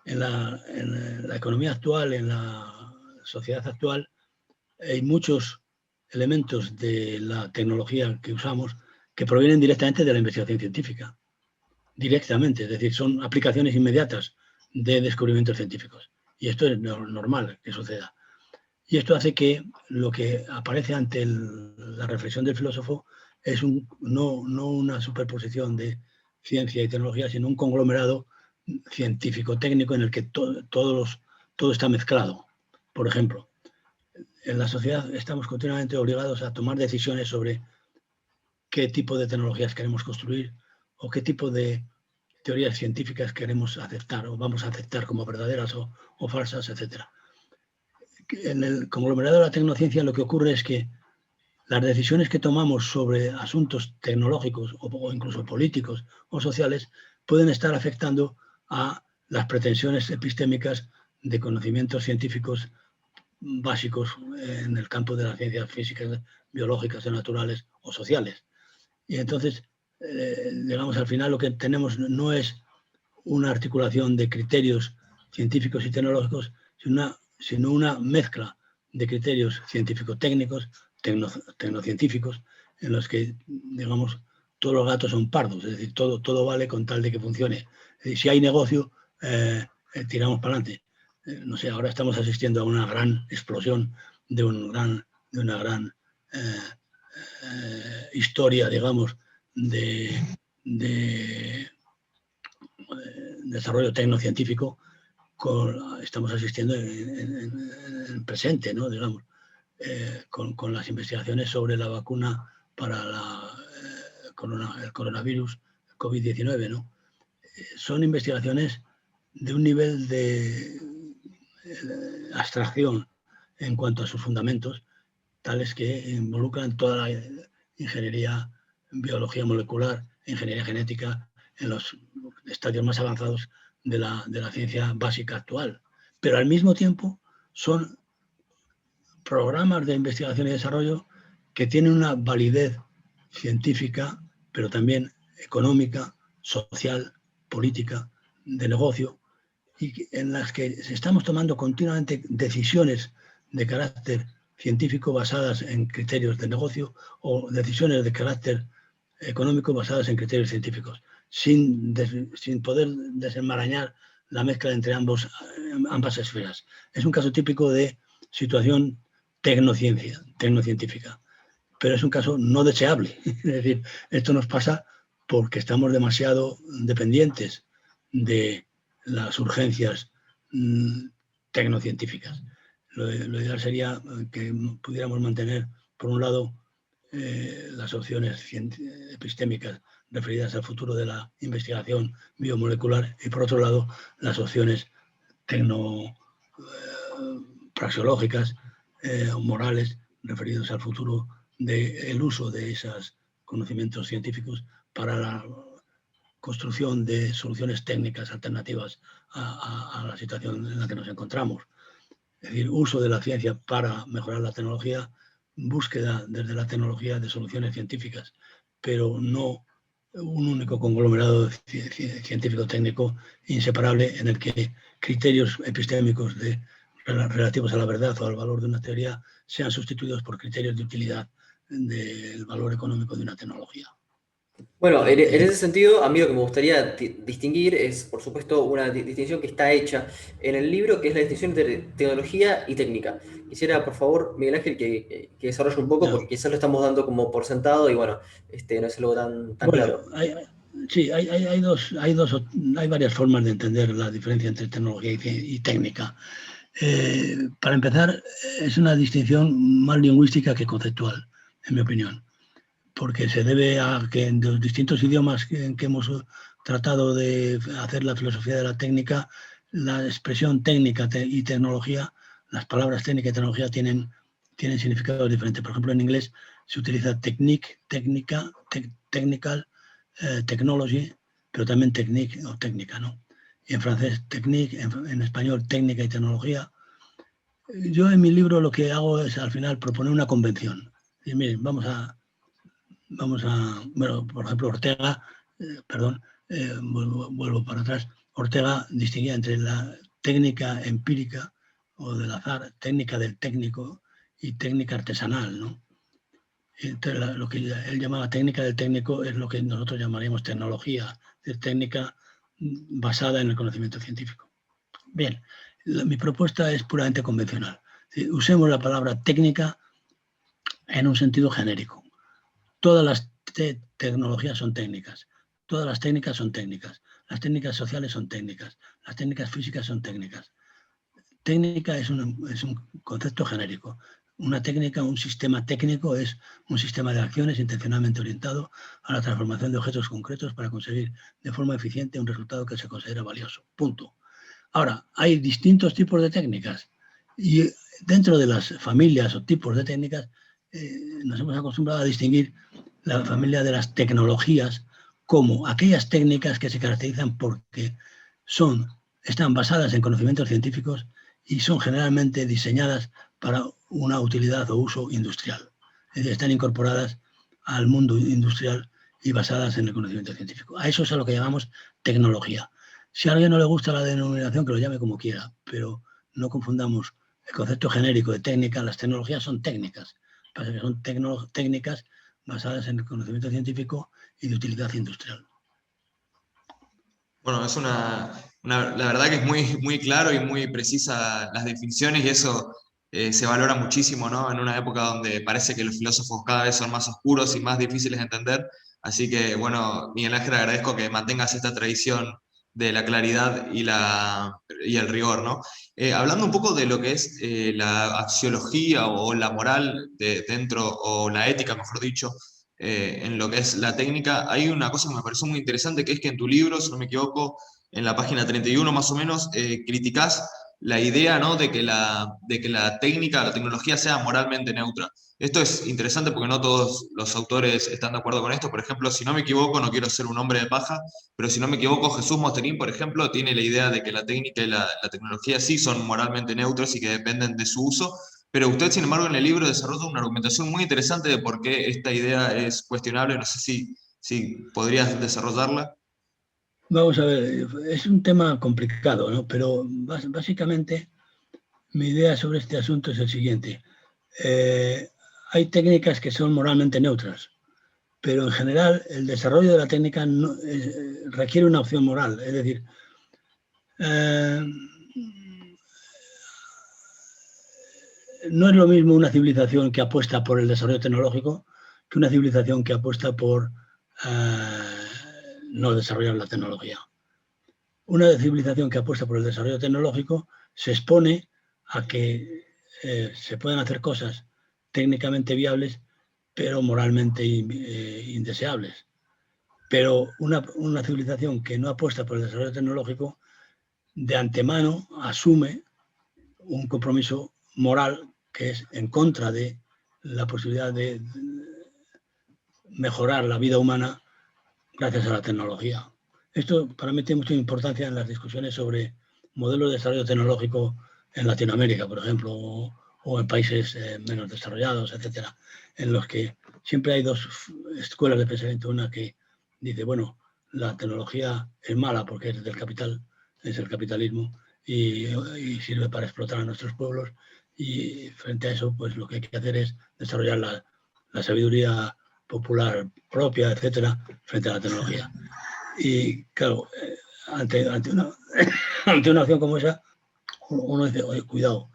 Speaker 2: en la economía actual, en la sociedad actual, hay muchos elementos de la tecnología que usamos que provienen directamente de la investigación científica. Directamente, es decir, son aplicaciones inmediatas de descubrimientos científicos. Y esto es normal que suceda. Y esto hace que lo que aparece ante la reflexión del filósofo es no una superposición de ciencia y tecnología, sino un conglomerado científico-técnico en el que todo está mezclado. Por ejemplo, en la sociedad estamos continuamente obligados a tomar decisiones sobre qué tipo de tecnologías queremos construir o qué tipo de teorías científicas queremos aceptar o vamos a aceptar como verdaderas o falsas, etc. En el conglomerado de la tecnociencia lo que ocurre es que las decisiones que tomamos sobre asuntos tecnológicos o incluso políticos o sociales pueden estar afectando a las pretensiones epistémicas de conocimientos científicos básicos en el campo de las ciencias físicas, biológicas, naturales o sociales. Y entonces, digamos, al final lo que tenemos no es una articulación de criterios científicos y tecnológicos, sino una mezcla de criterios científico-técnicos, tecnocientíficos, en los que, digamos, todos los gatos son pardos, es decir, todo vale con tal de que funcione. Es decir, si hay negocio, tiramos para adelante. No sé, ahora estamos asistiendo a una gran explosión de una gran historia, digamos, de desarrollo tecnocientífico. Estamos asistiendo en el presente, ¿no? Digamos, con las investigaciones sobre la vacuna para el coronavirus, el COVID-19, ¿no? Son investigaciones de un nivel de abstracción en cuanto a sus fundamentos, tales que involucran toda la ingeniería, biología molecular, ingeniería genética, en los estadios más avanzados de la ciencia básica actual. Pero al mismo tiempo son programas de investigación y desarrollo que tienen una validez científica, pero también económica, social, política, de negocio, y en las que estamos tomando continuamente decisiones de carácter científico basadas en criterios de negocio o decisiones de carácter económico basadas en criterios científicos, sin poder desenmarañar la mezcla entre ambas esferas. Es un caso típico de situación tecnocientífica, pero es un caso no deseable. Es decir, esto nos pasa porque estamos demasiado dependientes de las urgencias tecnocientíficas. Lo ideal sería que pudiéramos mantener, por un lado, las opciones epistémicas referidas al futuro de la investigación biomolecular y, por otro lado, las opciones praxeológicas o morales referidas al futuro del uso de esos conocimientos científicos para la construcción de soluciones técnicas alternativas a la situación en la que nos encontramos. Es decir, uso de la ciencia para mejorar la tecnología, búsqueda desde la tecnología de soluciones científicas, pero no un único conglomerado científico-técnico inseparable en el que criterios epistémicos relativos a la verdad o al valor de una teoría sean sustituidos por criterios de utilidad del valor económico de una tecnología.
Speaker 1: Bueno, en ese sentido, a mí lo que me gustaría distinguir es, por supuesto, una distinción que está hecha en el libro, que es la distinción entre tecnología y técnica. Quisiera, por favor, Miguel Ángel, que desarrolle un poco, porque quizás lo estamos dando como por sentado y bueno, no es algo tan claro.
Speaker 2: Sí, hay varias formas de entender la diferencia entre tecnología y técnica. Para empezar, es una distinción más lingüística que conceptual, en mi opinión, porque se debe a que en los distintos idiomas en que hemos tratado de hacer la filosofía de la técnica, la expresión técnica y tecnología, las palabras técnica y tecnología tienen significados diferentes. Por ejemplo, en inglés se utiliza técnica, technical, technology, pero también technique o técnica, ¿no? Y en francés, technique, en español, técnica y tecnología. Yo en mi libro lo que hago es al final proponer una convención. Y miren, vamos a bueno, por ejemplo, Ortega, vuelvo para atrás, Ortega distinguía entre la técnica empírica o del azar, técnica del técnico y técnica artesanal, ¿no? Entonces, lo que él llamaba técnica del técnico es lo que nosotros llamaríamos tecnología, es técnica basada en el conocimiento científico. Bien, mi propuesta es puramente convencional. Usemos la palabra técnica en un sentido genérico. Todas las tecnologías son técnicas, Todas las técnicas son técnicas. Las técnicas sociales son técnicas. Las técnicas físicas son técnicas. Técnica es un concepto genérico. Una técnica, un sistema técnico es un sistema de acciones intencionalmente orientado a la transformación de objetos concretos para conseguir de forma eficiente un resultado que se considera valioso. Punto. Ahora, hay distintos tipos de técnicas y dentro de las familias o tipos de técnicas nos hemos acostumbrado a distinguir la familia de las tecnologías como aquellas técnicas que se caracterizan porque están basadas en conocimientos científicos y son generalmente diseñadas para una utilidad o uso industrial. Es decir, están incorporadas al mundo industrial y basadas en el conocimiento científico. A eso es a lo que llamamos tecnología. Si a alguien no le gusta la denominación, que lo llame como quiera, pero no confundamos el concepto genérico de técnica. Las tecnologías son técnicas, pasa que son técnicas basadas en el conocimiento científico y de utilidad industrial.
Speaker 3: Bueno, es la verdad que es muy, muy claro y muy precisa las definiciones y eso se valora muchísimo, ¿no? En una época donde parece que los filósofos cada vez son más oscuros y más difíciles de entender. Así que, bueno, Miguel Ángel, agradezco que mantengas esta tradición de la claridad y el rigor, ¿no? Hablando un poco de lo que es la axiología o la moral dentro, o la ética, mejor dicho, en lo que es la técnica, hay una cosa que me pareció muy interesante, que es que en tu libro, si no me equivoco, en la página 31 más o menos, criticás la idea, ¿no? de que la técnica, la tecnología sea moralmente neutra. Esto es interesante porque no todos los autores están de acuerdo con esto. Por ejemplo, si no me equivoco, no quiero ser un hombre de paja, pero si no me equivoco, Jesús Mosterín, por ejemplo, tiene la idea de que la técnica y la tecnología sí son moralmente neutros y que dependen de su uso. Pero usted, sin embargo, en el libro desarrolla una argumentación muy interesante de por qué esta idea es cuestionable. No sé si podrías desarrollarla.
Speaker 2: Vamos a ver, es un tema complicado, ¿no? Pero básicamente mi idea sobre este asunto es el siguiente. Hay técnicas que son moralmente neutras, pero en general el desarrollo de la técnica requiere una opción moral. Es decir, no es lo mismo una civilización que apuesta por el desarrollo tecnológico que una civilización que apuesta por no desarrollar la tecnología. Una civilización que apuesta por el desarrollo tecnológico se expone a que se pueden hacer cosas técnicamente viables, pero moralmente indeseables. Pero una civilización que no apuesta por el desarrollo tecnológico, de antemano asume un compromiso moral que es en contra de la posibilidad de mejorar la vida humana gracias a la tecnología. Esto para mí tiene mucha importancia en las discusiones sobre modelos de desarrollo tecnológico en Latinoamérica, por ejemplo, o en países menos desarrollados, etcétera, en los que siempre hay dos escuelas de pensamiento. Una que dice, bueno, la tecnología es mala porque es del capital, es el capitalismo y sirve para explotar a nuestros pueblos, y frente a eso, pues lo que hay que hacer es desarrollar la sabiduría popular propia, etcétera, frente a la tecnología. Y claro, ante una opción como esa, uno dice, oye, cuidado,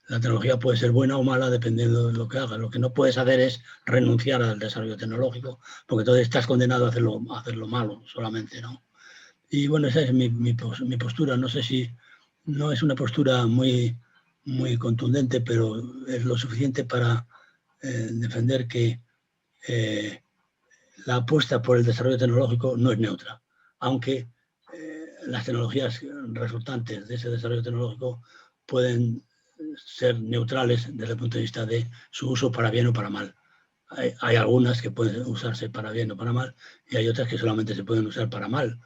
Speaker 2: la tecnología puede ser buena o mala dependiendo de lo que hagas. Lo que no puedes hacer es renunciar al desarrollo tecnológico, porque entonces estás condenado a hacerlo malo solamente, ¿no? Y bueno, esa es mi postura. No sé si no es una postura muy, muy contundente, pero es lo suficiente para defender que la apuesta por el desarrollo tecnológico no es neutra, aunque las tecnologías resultantes de ese desarrollo tecnológico pueden ser neutrales desde el punto de vista de su uso para bien o para mal. Hay algunas que pueden usarse para bien o para mal y hay otras que solamente se pueden usar para mal,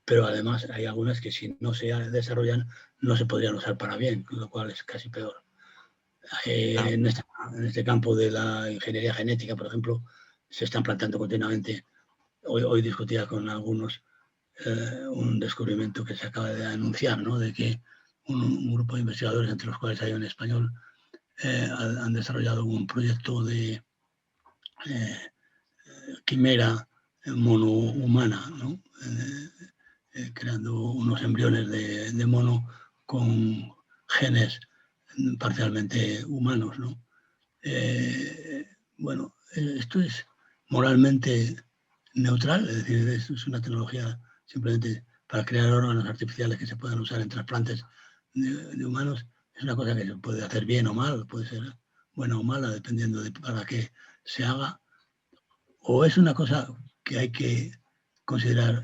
Speaker 2: pero además hay algunas que si no se desarrollan no se podrían usar para bien, lo cual es casi peor. En este campo de la ingeniería genética, por ejemplo, se están planteando continuamente. Hoy discutía con algunos un descubrimiento que se acaba de anunciar, ¿no? De que un grupo de investigadores, entre los cuales hay un español, han desarrollado un proyecto de quimera mono-humana, ¿no? Creando unos embriones de mono con genes parcialmente humanos, ¿no? Bueno, esto es moralmente neutral, es decir, es una tecnología simplemente para crear órganos artificiales que se puedan usar en trasplantes de humanos. Es una cosa que se puede hacer bien o mal, puede ser buena o mala, dependiendo de para qué se haga. O es una cosa que hay que considerar,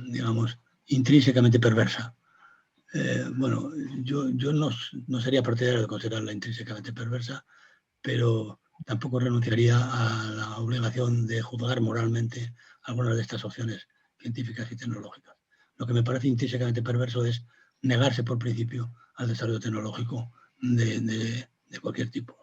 Speaker 2: digamos, intrínsecamente perversa. Bueno, yo no sería partidario de considerarla intrínsecamente perversa, pero tampoco renunciaría a la obligación de juzgar moralmente algunas de estas opciones científicas y tecnológicas. Lo que me parece intrínsecamente perverso es negarse por principio al desarrollo tecnológico de cualquier tipo.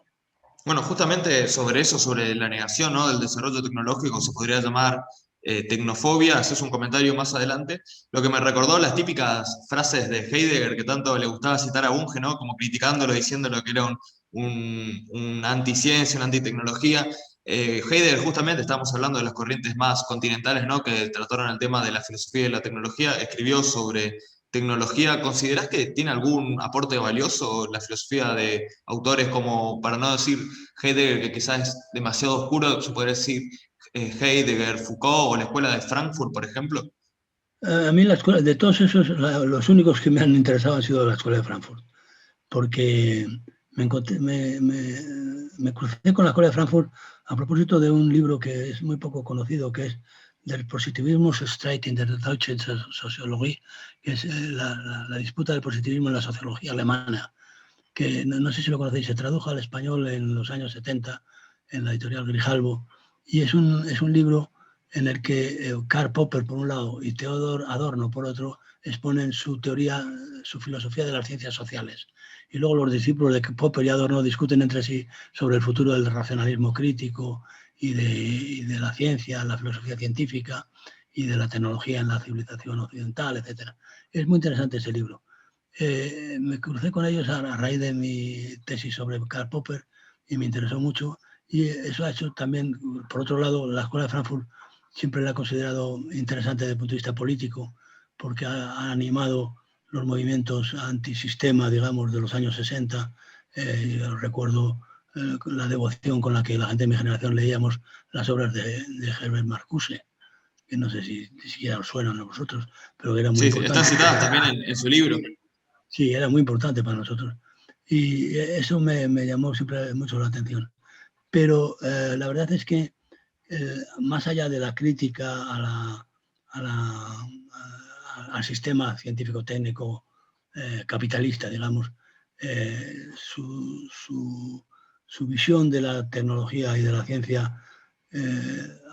Speaker 3: Bueno, justamente sobre eso, sobre la negación, ¿no?, del desarrollo tecnológico, se podría llamar tecnofobia. Ese es un comentario más adelante. Lo que me recordó las típicas frases de Heidegger que tanto le gustaba citar a Bunge, ¿no?, como criticándolo, diciéndolo que era un anticiencia, una antitecnología. Heidegger, justamente, estábamos hablando de las corrientes más continentales, ¿no?, que trataron el tema de la filosofía y la tecnología, escribió sobre tecnología. ¿Considerás que tiene algún aporte valioso la filosofía de autores como, para no decir Heidegger, que quizás es demasiado oscuro, se podría decir Heidegger, Foucault o la escuela de Frankfurt, por ejemplo?
Speaker 2: A mí la escuela, de todos esos, los únicos que me han interesado han sido la escuela de Frankfurt, porque me crucé con la escuela de Frankfurt a propósito de un libro que es muy poco conocido, que es del positivismo Streit in der deutschen Soziologie, que es la disputa del positivismo en la sociología alemana, que no sé si lo conocéis, se tradujo al español en los años 70 en la editorial Grijalbo, y es un libro en el que Karl Popper por un lado y Theodor Adorno por otro exponen su teoría, su filosofía de las ciencias sociales. Y luego los discípulos de Popper y Adorno discuten entre sí sobre el futuro del racionalismo crítico y de la ciencia, la filosofía científica y de la tecnología en la civilización occidental, etc. Es muy interesante ese libro. Me crucé con ellos a raíz de mi tesis sobre Karl Popper y me interesó mucho. Y eso ha hecho también, por otro lado, la Escuela de Frankfurt siempre la he considerado interesante desde el punto de vista político, porque ha animado los movimientos antisistema, digamos, de los años 60. Yo recuerdo la devoción con la que la gente de mi generación leíamos las obras de Herbert Marcuse, que no sé si siquiera os suenan a vosotros, pero que era muy importante.
Speaker 3: Están citadas también en su libro.
Speaker 2: Sí, era muy importante para nosotros. Y eso me llamó siempre mucho la atención. Pero la verdad es que más allá de la crítica al sistema científico-técnico capitalista, digamos, su visión de la tecnología y de la ciencia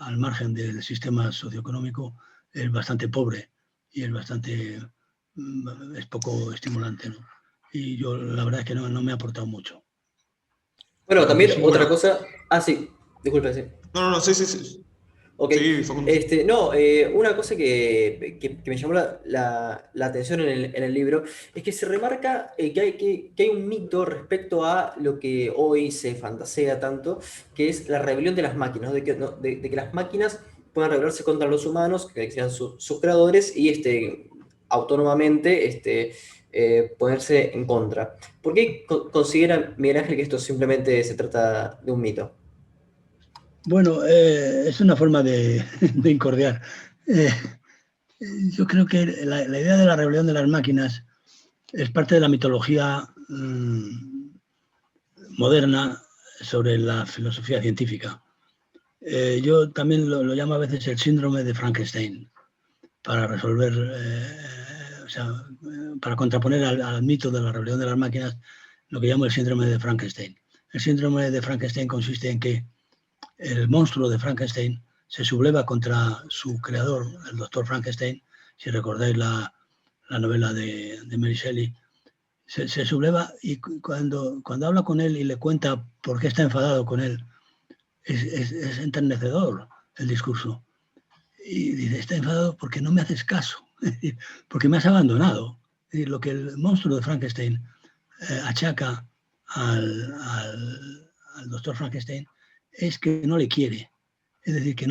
Speaker 2: al margen del sistema socioeconómico es bastante pobre y es poco estimulante, ¿no? Y yo la verdad es que no me ha aportado mucho.
Speaker 1: Bueno, también
Speaker 3: Sí,
Speaker 1: otra
Speaker 3: bueno.
Speaker 1: cosa. Ah, sí, disculpe, sí.
Speaker 3: No, sí.
Speaker 1: Ok.
Speaker 3: Sí, Facundo.
Speaker 1: Una cosa que me llamó la atención en el libro es que se remarca que hay un mito respecto a lo que hoy se fantasea tanto, que es la rebelión de las máquinas, ¿no? De que las máquinas puedan rebelarse contra los humanos, que sean sus creadores, y autónomamente ponerse en contra. ¿Por qué considera Miguel Ángel que esto simplemente se trata de un mito?
Speaker 2: Bueno, es una forma de incordiar. Yo creo que la idea de la rebelión de las máquinas es parte de la mitología moderna sobre la filosofía científica. Yo también lo llamo a veces el síndrome de Frankenstein, para resolver, para contraponer al mito de la rebelión de las máquinas, lo que llamo el síndrome de Frankenstein. El síndrome de Frankenstein consiste en que el monstruo de Frankenstein se subleva contra su creador, el doctor Frankenstein. Si recordáis la novela de Mary Shelley, se subleva, y cuando habla con él y le cuenta por qué está enfadado con él, es enternecedor el discurso. Y dice, está enfadado porque no me haces caso, porque me has abandonado. Y lo que el monstruo de Frankenstein achaca al doctor Frankenstein es que no le quiere, es decir, que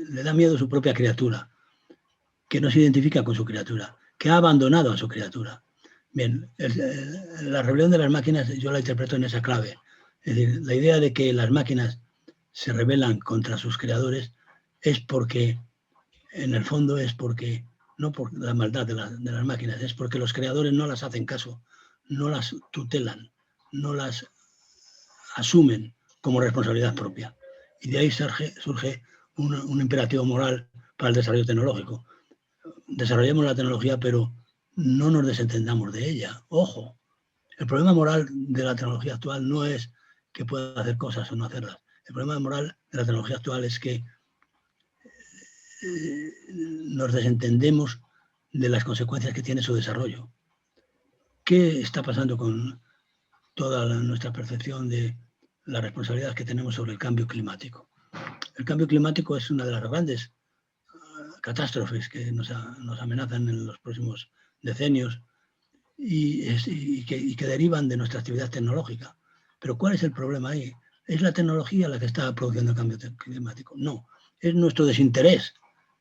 Speaker 2: le da miedo a su propia criatura, que no se identifica con su criatura, que ha abandonado a su criatura. Bien, la rebelión de las máquinas yo la interpreto en esa clave, Es decir, la idea de que las máquinas se rebelan contra sus creadores es porque, en el fondo, es porque, no por la maldad de las máquinas, es porque los creadores no las hacen caso, no las tutelan, no las asumen como responsabilidad propia. Y de ahí surge un imperativo moral para el desarrollo tecnológico. Desarrollemos la tecnología, pero no nos desentendamos de ella. Ojo, el problema moral de la tecnología actual no es que pueda hacer cosas o no hacerlas. El problema moral de la tecnología actual es que nos desentendemos de las consecuencias que tiene su desarrollo. ¿Qué está pasando con toda nuestra percepción de la responsabilidad que tenemos sobre el cambio climático? El cambio climático es una de las grandes catástrofes que nos amenazan en los próximos decenios y que derivan de nuestra actividad tecnológica. Pero ¿cuál es el problema ahí? ¿Es la tecnología la que está produciendo el cambio climático? No, es nuestro desinterés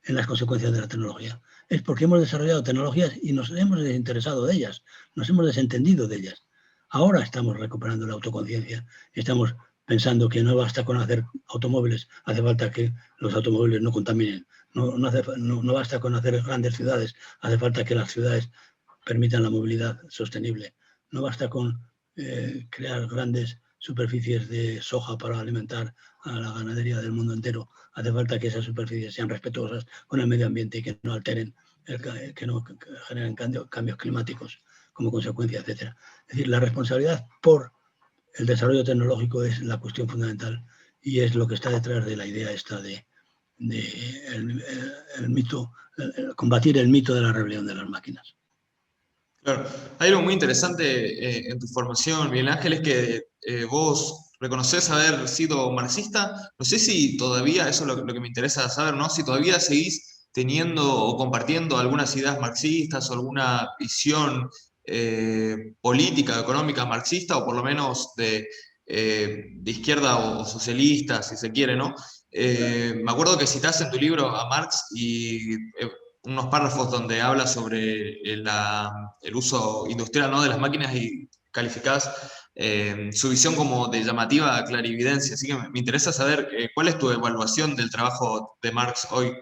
Speaker 2: en las consecuencias de la tecnología. Es porque hemos desarrollado tecnologías y nos hemos desinteresado de ellas, nos hemos desentendido de ellas. Ahora estamos recuperando la autoconciencia, estamos pensando que no basta con hacer automóviles, hace falta que los automóviles no contaminen, no basta con hacer grandes ciudades, hace falta que las ciudades permitan la movilidad sostenible, no basta con crear grandes superficies de soja para alimentar a la ganadería del mundo entero, hace falta que esas superficies sean respetuosas con el medio ambiente y que no alteren, que no generen cambios climáticos como consecuencia, etc. Es decir, la responsabilidad por el desarrollo tecnológico es la cuestión fundamental y es lo que está detrás de la idea esta de el mito, combatir el mito de la rebelión de las máquinas.
Speaker 3: Claro. Hay algo muy interesante en tu formación, Miguel Ángel, es que vos reconoces haber sido marxista. No sé si todavía, eso es lo que me interesa saber, ¿no? Si todavía seguís teniendo o compartiendo algunas ideas marxistas o alguna visión política, económica marxista, o por lo menos de izquierda o socialista, si se quiere, ¿no? Me acuerdo que citás en tu libro a Marx y unos párrafos donde habla sobre el uso industrial, ¿no?, de las máquinas y calificás su visión como de llamativa clarividencia. Así que me interesa saber cuál es tu evaluación del trabajo de Marx hoy.
Speaker 2: O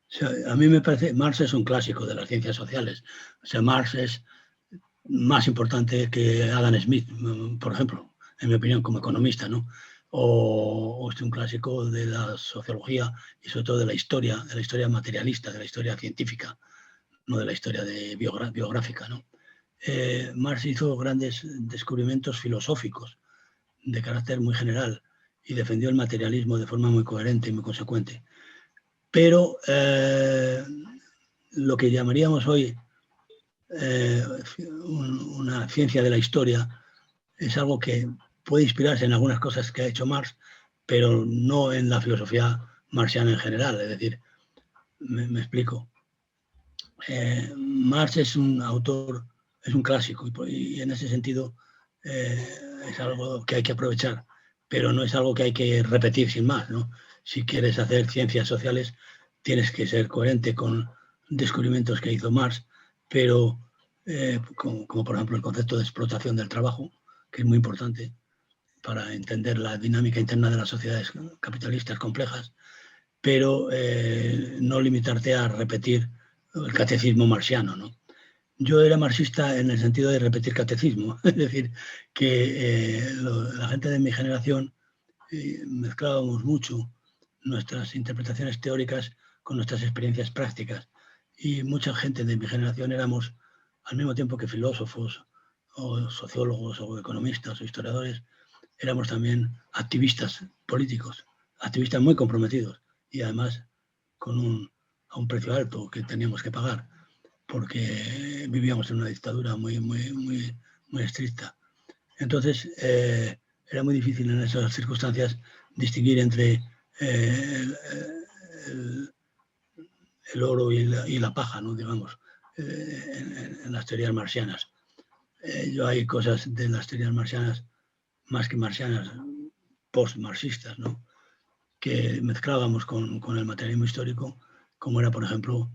Speaker 2: sea, a mí me parece, Marx es un clásico de las ciencias sociales. O sea, Marx es más importante que Adam Smith, por ejemplo, en mi opinión, como economista, ¿no? O es un clásico de la sociología y sobre todo de la historia materialista, de la historia científica, no de la historia biográfica, ¿no? Marx hizo grandes descubrimientos filosóficos de carácter muy general y defendió el materialismo de forma muy coherente y muy consecuente. Pero lo que llamaríamos hoy una ciencia de la historia es algo que puede inspirarse en algunas cosas que ha hecho Marx, pero no en la filosofía marxiana en general. Es decir, me explico. Marx es un autor, es un clásico y en ese sentido es algo que hay que aprovechar, pero no es algo que hay que repetir sin más, ¿no? Si quieres hacer ciencias sociales tienes que ser coherente con descubrimientos que hizo Marx, pero como por ejemplo el concepto de explotación del trabajo, que es muy importante para entender la dinámica interna de las sociedades capitalistas complejas, pero no limitarte a repetir el catecismo marxiano, ¿no? Yo era marxista en el sentido de repetir catecismo, es decir, que la gente de mi generación mezclábamos mucho nuestras interpretaciones teóricas con nuestras experiencias prácticas y mucha gente de mi generación éramos, al mismo tiempo que filósofos o sociólogos o economistas o historiadores, éramos también activistas políticos, activistas muy comprometidos y además a un precio alto que teníamos que pagar porque vivíamos en una dictadura muy estricta. Entonces, era muy difícil en esas circunstancias distinguir entre el oro y la paja, ¿no? Digamos, en las teorías marxianas. Yo hay cosas de las teorías marxianas, más que marxianas, post-marxistas, ¿no?, que mezclábamos con el materialismo histórico, como era, por ejemplo,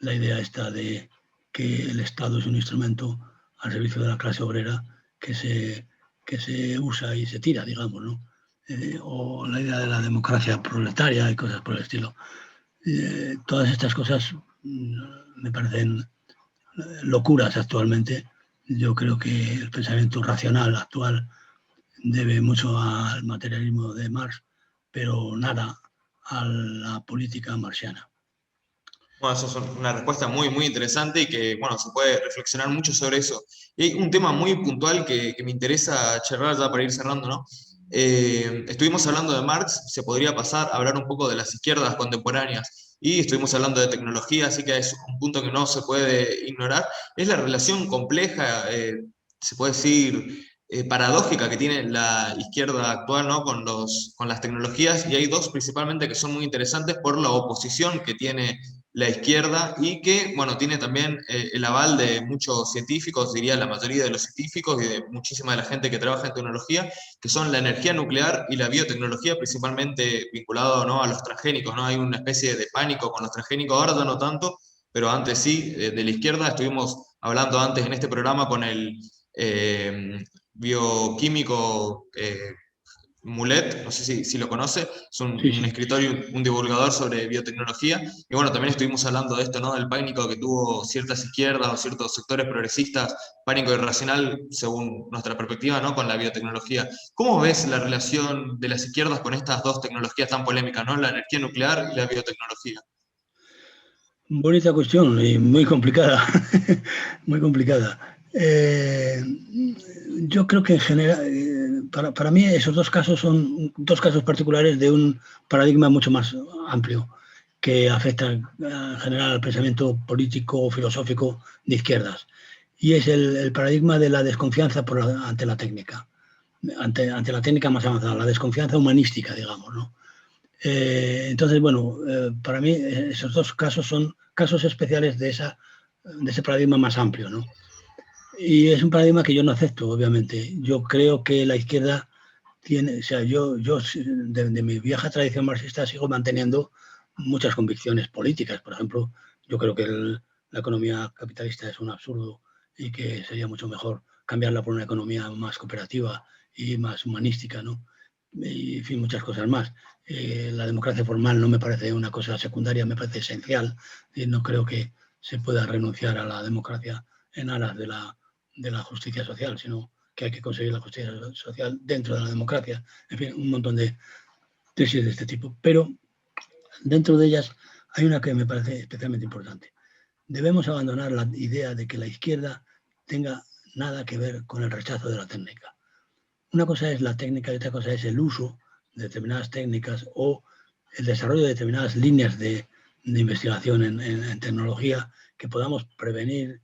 Speaker 2: la idea esta de que el Estado es un instrumento al servicio de la clase obrera que se que se usa y se tira, digamos, ¿no? O la idea de la democracia proletaria y cosas por el estilo. Todas estas cosas me parecen locuras actualmente. Yo creo que el pensamiento racional actual debe mucho al materialismo de Marx, pero nada a la política marxiana.
Speaker 3: Bueno, eso es una respuesta muy, muy interesante y que, bueno, se puede reflexionar mucho sobre eso. Y hay un tema muy puntual que me interesa charlar ya para ir cerrando, ¿no? Estuvimos hablando de Marx, se podría pasar a hablar un poco de las izquierdas contemporáneas y estuvimos hablando de tecnología, así que es un punto que no se puede ignorar. Es la relación compleja, se puede decir, paradójica que tiene la izquierda actual, ¿no? Con las tecnologías, y hay dos principalmente que son muy interesantes por la oposición que tiene la izquierda y que, bueno, tiene también el aval de muchos científicos, diría la mayoría de los científicos y de muchísima de la gente que trabaja en tecnología, que son la energía nuclear y la biotecnología, principalmente vinculado, ¿no?, a los transgénicos, ¿no? Hay una especie de pánico con los transgénicos, ahora ya no tanto, pero antes sí, de la izquierda. Estuvimos hablando antes en este programa con el bioquímico Mulet, no sé si lo conoce, es
Speaker 2: Sí,
Speaker 3: un
Speaker 2: sí.
Speaker 3: escritor y un divulgador sobre biotecnología. Y bueno, también estuvimos hablando de esto, ¿no? Del pánico que tuvo ciertas izquierdas o ciertos sectores progresistas, pánico irracional, según nuestra perspectiva, ¿no?, con la biotecnología. ¿Cómo ves la relación de las izquierdas con estas dos tecnologías tan polémicas, ¿no?, la energía nuclear y la biotecnología?
Speaker 2: Bonita cuestión y muy complicada, muy complicada. Yo creo que en general, para mí esos dos casos son dos casos particulares de un paradigma mucho más amplio que afecta en general al pensamiento político o filosófico de izquierdas. Y es el paradigma de la desconfianza ante la técnica, ante la técnica más avanzada, la desconfianza humanística, digamos, ¿no? Entonces, bueno, para mí esos dos casos son casos especiales de ese paradigma más amplio, ¿no? Y es un paradigma que yo no acepto, obviamente. Yo creo que la izquierda tiene, o sea, yo de mi vieja tradición marxista sigo manteniendo muchas convicciones políticas. Por ejemplo, yo creo que la economía capitalista es un absurdo y que sería mucho mejor cambiarla por una economía más cooperativa y más humanística, ¿no? Y, en fin, muchas cosas más. La democracia formal no me parece una cosa secundaria, me parece esencial, y no creo que se pueda renunciar a la democracia en aras de la justicia social, sino que hay que conseguir la justicia social dentro de la democracia. En fin, un montón de tesis de este tipo. Pero dentro de ellas hay una que me parece especialmente importante. Debemos abandonar la idea de que la izquierda tenga nada que ver con el rechazo de la técnica. Una cosa es la técnica y otra cosa es el uso de determinadas técnicas o el desarrollo de determinadas líneas de investigación en tecnología que podamos prevenir,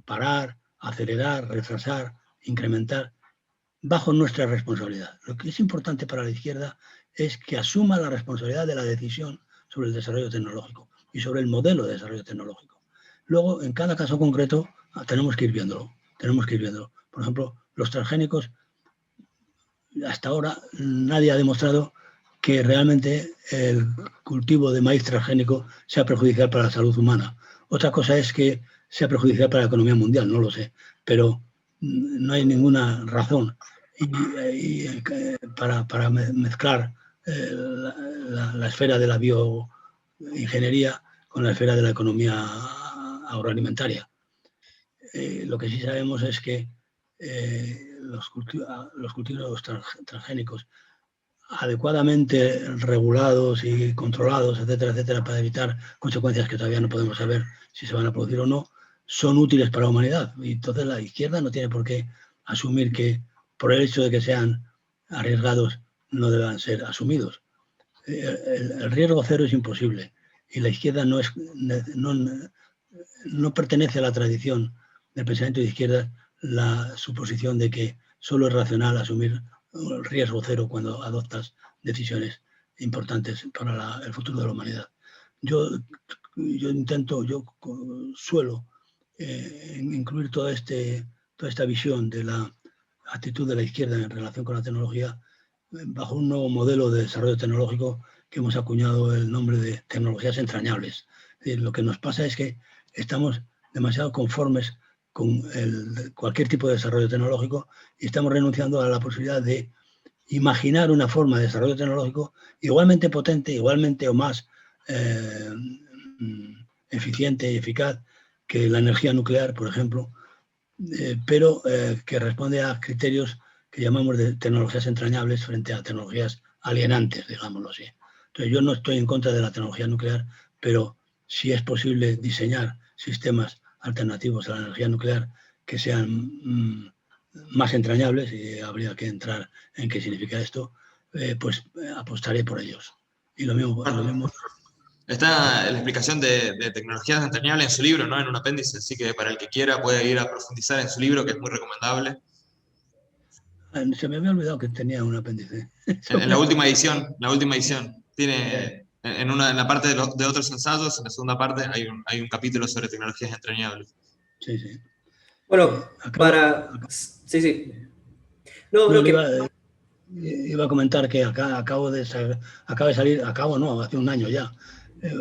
Speaker 2: parar, acelerar, retrasar, incrementar, bajo nuestra responsabilidad. Lo que es importante para la izquierda es que asuma la responsabilidad de la decisión sobre el desarrollo tecnológico y sobre el modelo de desarrollo tecnológico. Luego, en cada caso concreto, tenemos que ir viéndolo. Por ejemplo, los transgénicos, hasta ahora nadie ha demostrado que realmente el cultivo de maíz transgénico sea perjudicial para la salud humana. Otra cosa es que sea perjudicial para la economía mundial, no lo sé, pero no hay ninguna razón para mezclar la esfera de la bioingeniería con la esfera de la economía agroalimentaria. Lo que sí sabemos es que los cultivos transgénicos adecuadamente regulados y controlados, etcétera, etcétera, para evitar consecuencias que todavía no podemos saber si se van a producir o no, son útiles para la humanidad. Y entonces la izquierda no tiene por qué asumir que por el hecho de que sean arriesgados no deban ser asumidos. El riesgo cero es imposible y la izquierda no pertenece a la tradición del pensamiento de izquierda la suposición de que solo es racional asumir el riesgo cero cuando adoptas decisiones importantes para el futuro de la humanidad. Yo suelo incluir toda esta visión de la actitud de la izquierda en relación con la tecnología bajo un nuevo modelo de desarrollo tecnológico que hemos acuñado el nombre de tecnologías entrañables. Lo que nos pasa es que estamos demasiado conformes con cualquier tipo de desarrollo tecnológico y estamos renunciando a la posibilidad de imaginar una forma de desarrollo tecnológico igualmente potente, igualmente o más eficiente y eficaz que la energía nuclear, por ejemplo, pero que responde a criterios que llamamos de tecnologías entrañables frente a tecnologías alienantes, digámoslo así. Entonces, yo no estoy en contra de la tecnología nuclear, pero si es posible diseñar sistemas alternativos a la energía nuclear que sean más entrañables, y habría que entrar en qué significa esto, pues apostaré por ellos. Y lo mismo.
Speaker 3: Está la explicación de tecnologías entrañables en su libro, ¿no? En un apéndice, así que para el que quiera puede ir a profundizar en su libro, que es muy recomendable.
Speaker 2: Se me había olvidado que tenía un apéndice.
Speaker 3: En la última edición, tiene en la parte de otros ensayos, en la segunda parte hay un capítulo sobre tecnologías entrañables.
Speaker 2: Sí, sí.
Speaker 1: Bueno, Sí, sí. No,
Speaker 2: no,
Speaker 1: que...
Speaker 2: iba a comentar que acaba de salir, hace un año ya,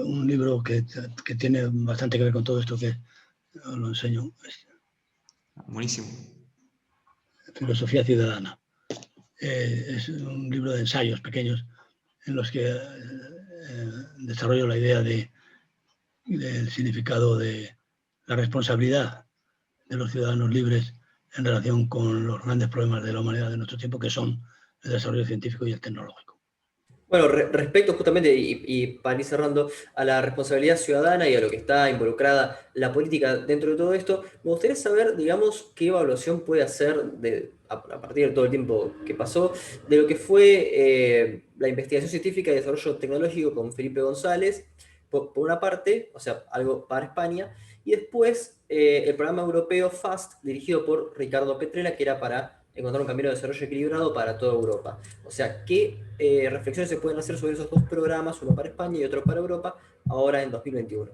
Speaker 2: un libro que tiene bastante que ver con todo esto que os lo enseño.
Speaker 3: Buenísimo.
Speaker 2: Filosofía ciudadana. Es un libro de ensayos pequeños en los que desarrollo la idea del significado de la responsabilidad de los ciudadanos libres en relación con los grandes problemas de la humanidad de nuestro tiempo, que son el desarrollo científico y el tecnológico.
Speaker 1: Bueno, respecto justamente, y para ir cerrando, a la responsabilidad ciudadana y a lo que está involucrada la política dentro de todo esto, me gustaría saber, digamos, qué evaluación puede hacer a partir de todo el tiempo que pasó, de lo que fue la investigación científica y desarrollo tecnológico con Felipe González, por una parte, o sea, algo para España, y después el programa europeo FAST, dirigido por Ricardo Petrella, que era para encontrar un camino de desarrollo equilibrado para toda Europa. O sea, ¿qué reflexiones se pueden hacer sobre esos dos programas, uno para España y otro para Europa, ahora en 2021?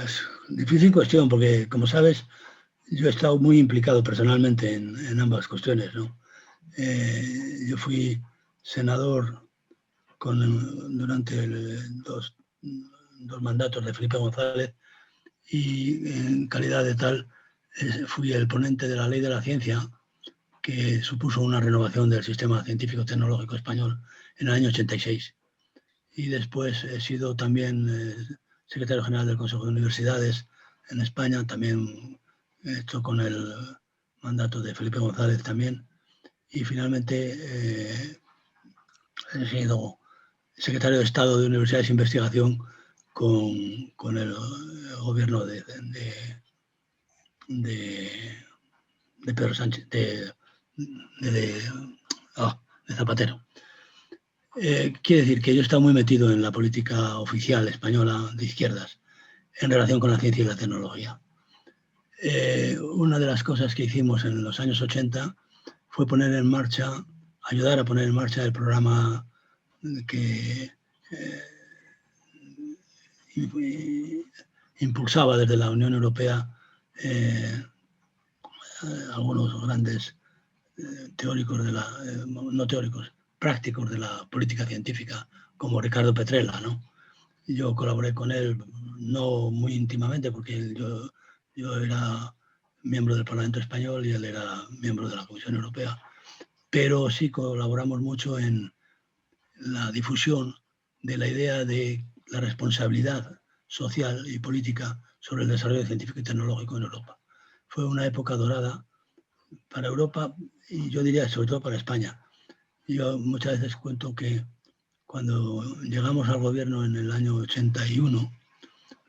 Speaker 2: Es difícil cuestión, porque, como sabes, yo he estado muy implicado personalmente en ambas cuestiones, ¿no? Yo fui senador durante dos mandatos de Felipe González y en calidad de tal fui el ponente de la Ley de la Ciencia, que supuso una renovación del sistema científico-tecnológico español en el año 86. Y después he sido también secretario general del Consejo de Universidades en España, también hecho con el mandato de Felipe González también. Y finalmente he sido secretario de Estado de Universidades e Investigación con el gobierno de Pedro Sánchez, de Zapatero. Quiere decir que yo he estado muy metido en la política oficial española de izquierdas en relación con la ciencia y la tecnología. Una de las cosas que hicimos en los años 80 fue ayudar a poner en marcha el programa que impulsaba desde la Unión Europea algunos grandes teóricos prácticos de la política científica, como Ricardo Petrella, ¿no? Yo colaboré con él, no muy íntimamente, porque yo era miembro del Parlamento Español y él era miembro de la Comisión Europea, pero sí colaboramos mucho en la difusión de la idea de la responsabilidad social y política sobre el desarrollo científico y tecnológico en Europa. Fue una época dorada para Europa y yo diría sobre todo para España. Yo muchas veces cuento que cuando llegamos al gobierno en el año 81,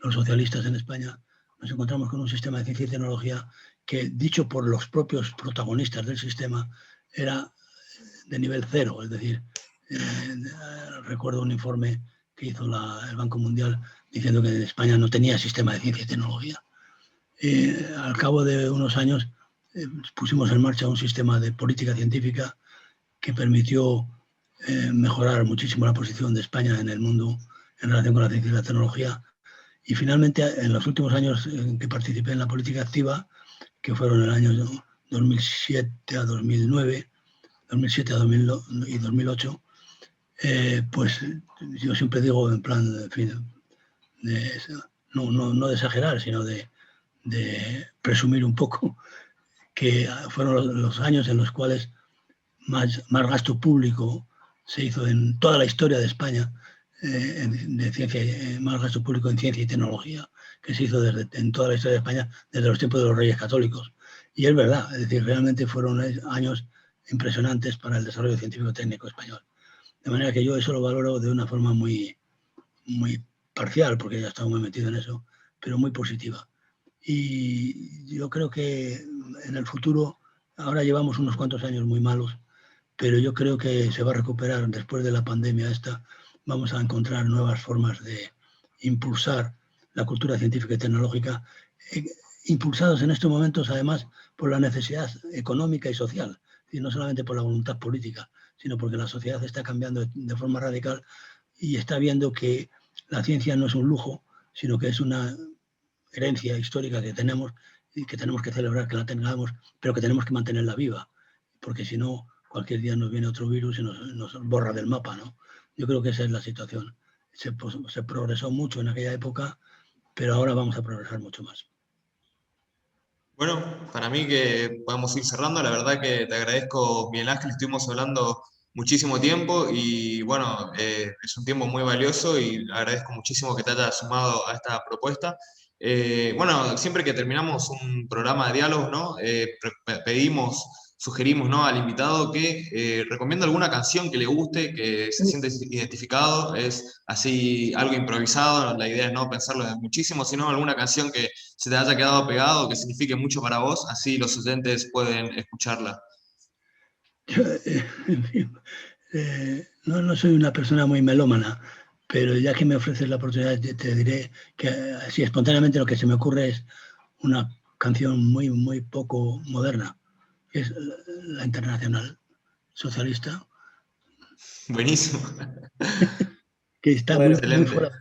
Speaker 2: los socialistas en España, nos encontramos con un sistema de ciencia y tecnología que, dicho por los propios protagonistas del sistema, era de nivel cero. Es decir, recuerdo un informe que hizo el Banco Mundial diciendo que España no tenía sistema de ciencia y tecnología. Al cabo de unos años pusimos en marcha un sistema de política científica que permitió mejorar muchísimo la posición de España en el mundo en relación con la ciencia y la tecnología. Y finalmente, en los últimos años en que participé en la política activa, que fueron el año 2007 a 2009, 2007 y 2008, pues yo siempre digo, en plan, en fin, no de exagerar, sino de de presumir un poco, que fueron los años en los cuales más gasto público se hizo en toda la historia de España, de ciencia, más gasto público en ciencia y tecnología que se hizo en toda la historia de España desde los tiempos de los Reyes Católicos. Y es verdad, es decir, realmente fueron años impresionantes para el desarrollo científico-técnico español. De manera que yo eso lo valoro de una forma muy, muy parcial, porque ya he estado muy metido en eso, pero muy positiva. Y yo creo que en el futuro, ahora llevamos unos cuantos años muy malos, pero yo creo que se va a recuperar después de la pandemia esta. Vamos a encontrar nuevas formas de impulsar la cultura científica y tecnológica, impulsados en estos momentos además por la necesidad económica y social, y no solamente por la voluntad política, sino porque la sociedad está cambiando de forma radical y está viendo que la ciencia no es un lujo, sino que es una herencia histórica que tenemos y que tenemos que celebrar que la tengamos, pero que tenemos que mantenerla viva, porque si no, cualquier día nos viene otro virus y nos borra del mapa, ¿no? Yo creo que esa es la situación. Se progresó mucho en aquella época, pero ahora vamos a progresar mucho más.
Speaker 3: Bueno, para mí que podemos ir cerrando, la verdad que te agradezco, Miguel Ángel, estuvimos hablando muchísimo tiempo y bueno, es un tiempo muy valioso y agradezco muchísimo que te hayas sumado a esta propuesta. Bueno, siempre que terminamos un programa de diálogos, ¿no? Pedimos, sugerimos, ¿no? Al invitado que recomienda alguna canción que le guste, que se siente identificado, es así algo improvisado, la idea es no pensarlo de muchísimo, sino alguna canción que se te haya quedado pegado, que signifique mucho para vos, así los oyentes pueden escucharla.
Speaker 2: En fin, no soy una persona muy melómana, pero ya que me ofreces la oportunidad, te diré que así espontáneamente lo que se me ocurre es una canción muy, muy poco moderna, que es la Internacional Socialista.
Speaker 3: Buenísimo.
Speaker 2: Que está
Speaker 1: Bueno,
Speaker 2: muy
Speaker 3: Excelente.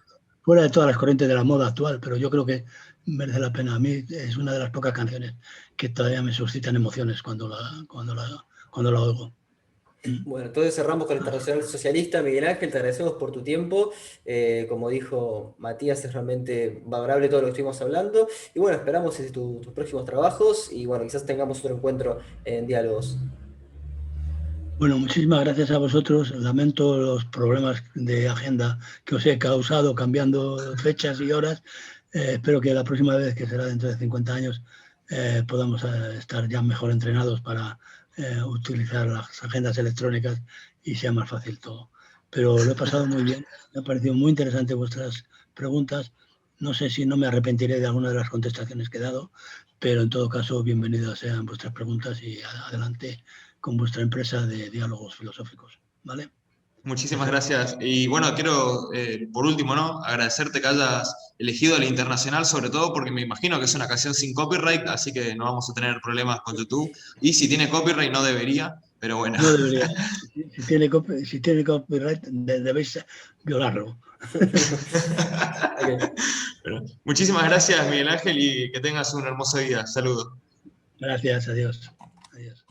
Speaker 2: fuera de todas las corrientes de la moda actual, pero yo creo que merece la pena. A mí es una de las pocas canciones que todavía me suscitan emociones cuando la oigo.
Speaker 1: bueno, entonces cerramos con el Internacional Socialista. Miguel Ángel, te agradecemos por tu tiempo. Como dijo Matías, es realmente valorable todo lo que estuvimos hablando. Y bueno, esperamos tus próximos trabajos y bueno, quizás tengamos otro encuentro en diálogos.
Speaker 2: Bueno, muchísimas gracias a vosotros. Lamento los problemas de agenda que os he causado cambiando fechas y horas. Espero que la próxima vez, que será dentro de 50 años, podamos estar ya mejor entrenados para utilizar las agendas electrónicas y sea más fácil todo. Pero lo he pasado muy bien. Me ha parecido muy interesante vuestras preguntas. No sé si no me arrepentiré de alguna de las contestaciones que he dado, pero en todo caso, bienvenidas sean vuestras preguntas y adelante con vuestra empresa de diálogos filosóficos, ¿vale?
Speaker 3: Muchísimas gracias. Y bueno, quiero, por último, ¿no? Agradecerte que hayas elegido el Internacional, sobre todo porque me imagino que es una canción sin copyright, así que no vamos a tener problemas con YouTube. Y si tiene copyright, no debería, pero bueno.
Speaker 2: No debería. Si tiene copyright, debéis violarlo.
Speaker 1: Okay.
Speaker 3: Bueno, muchísimas gracias, Miguel Ángel, y que tengas un hermoso día. Saludos.
Speaker 2: Gracias, adiós. Adiós.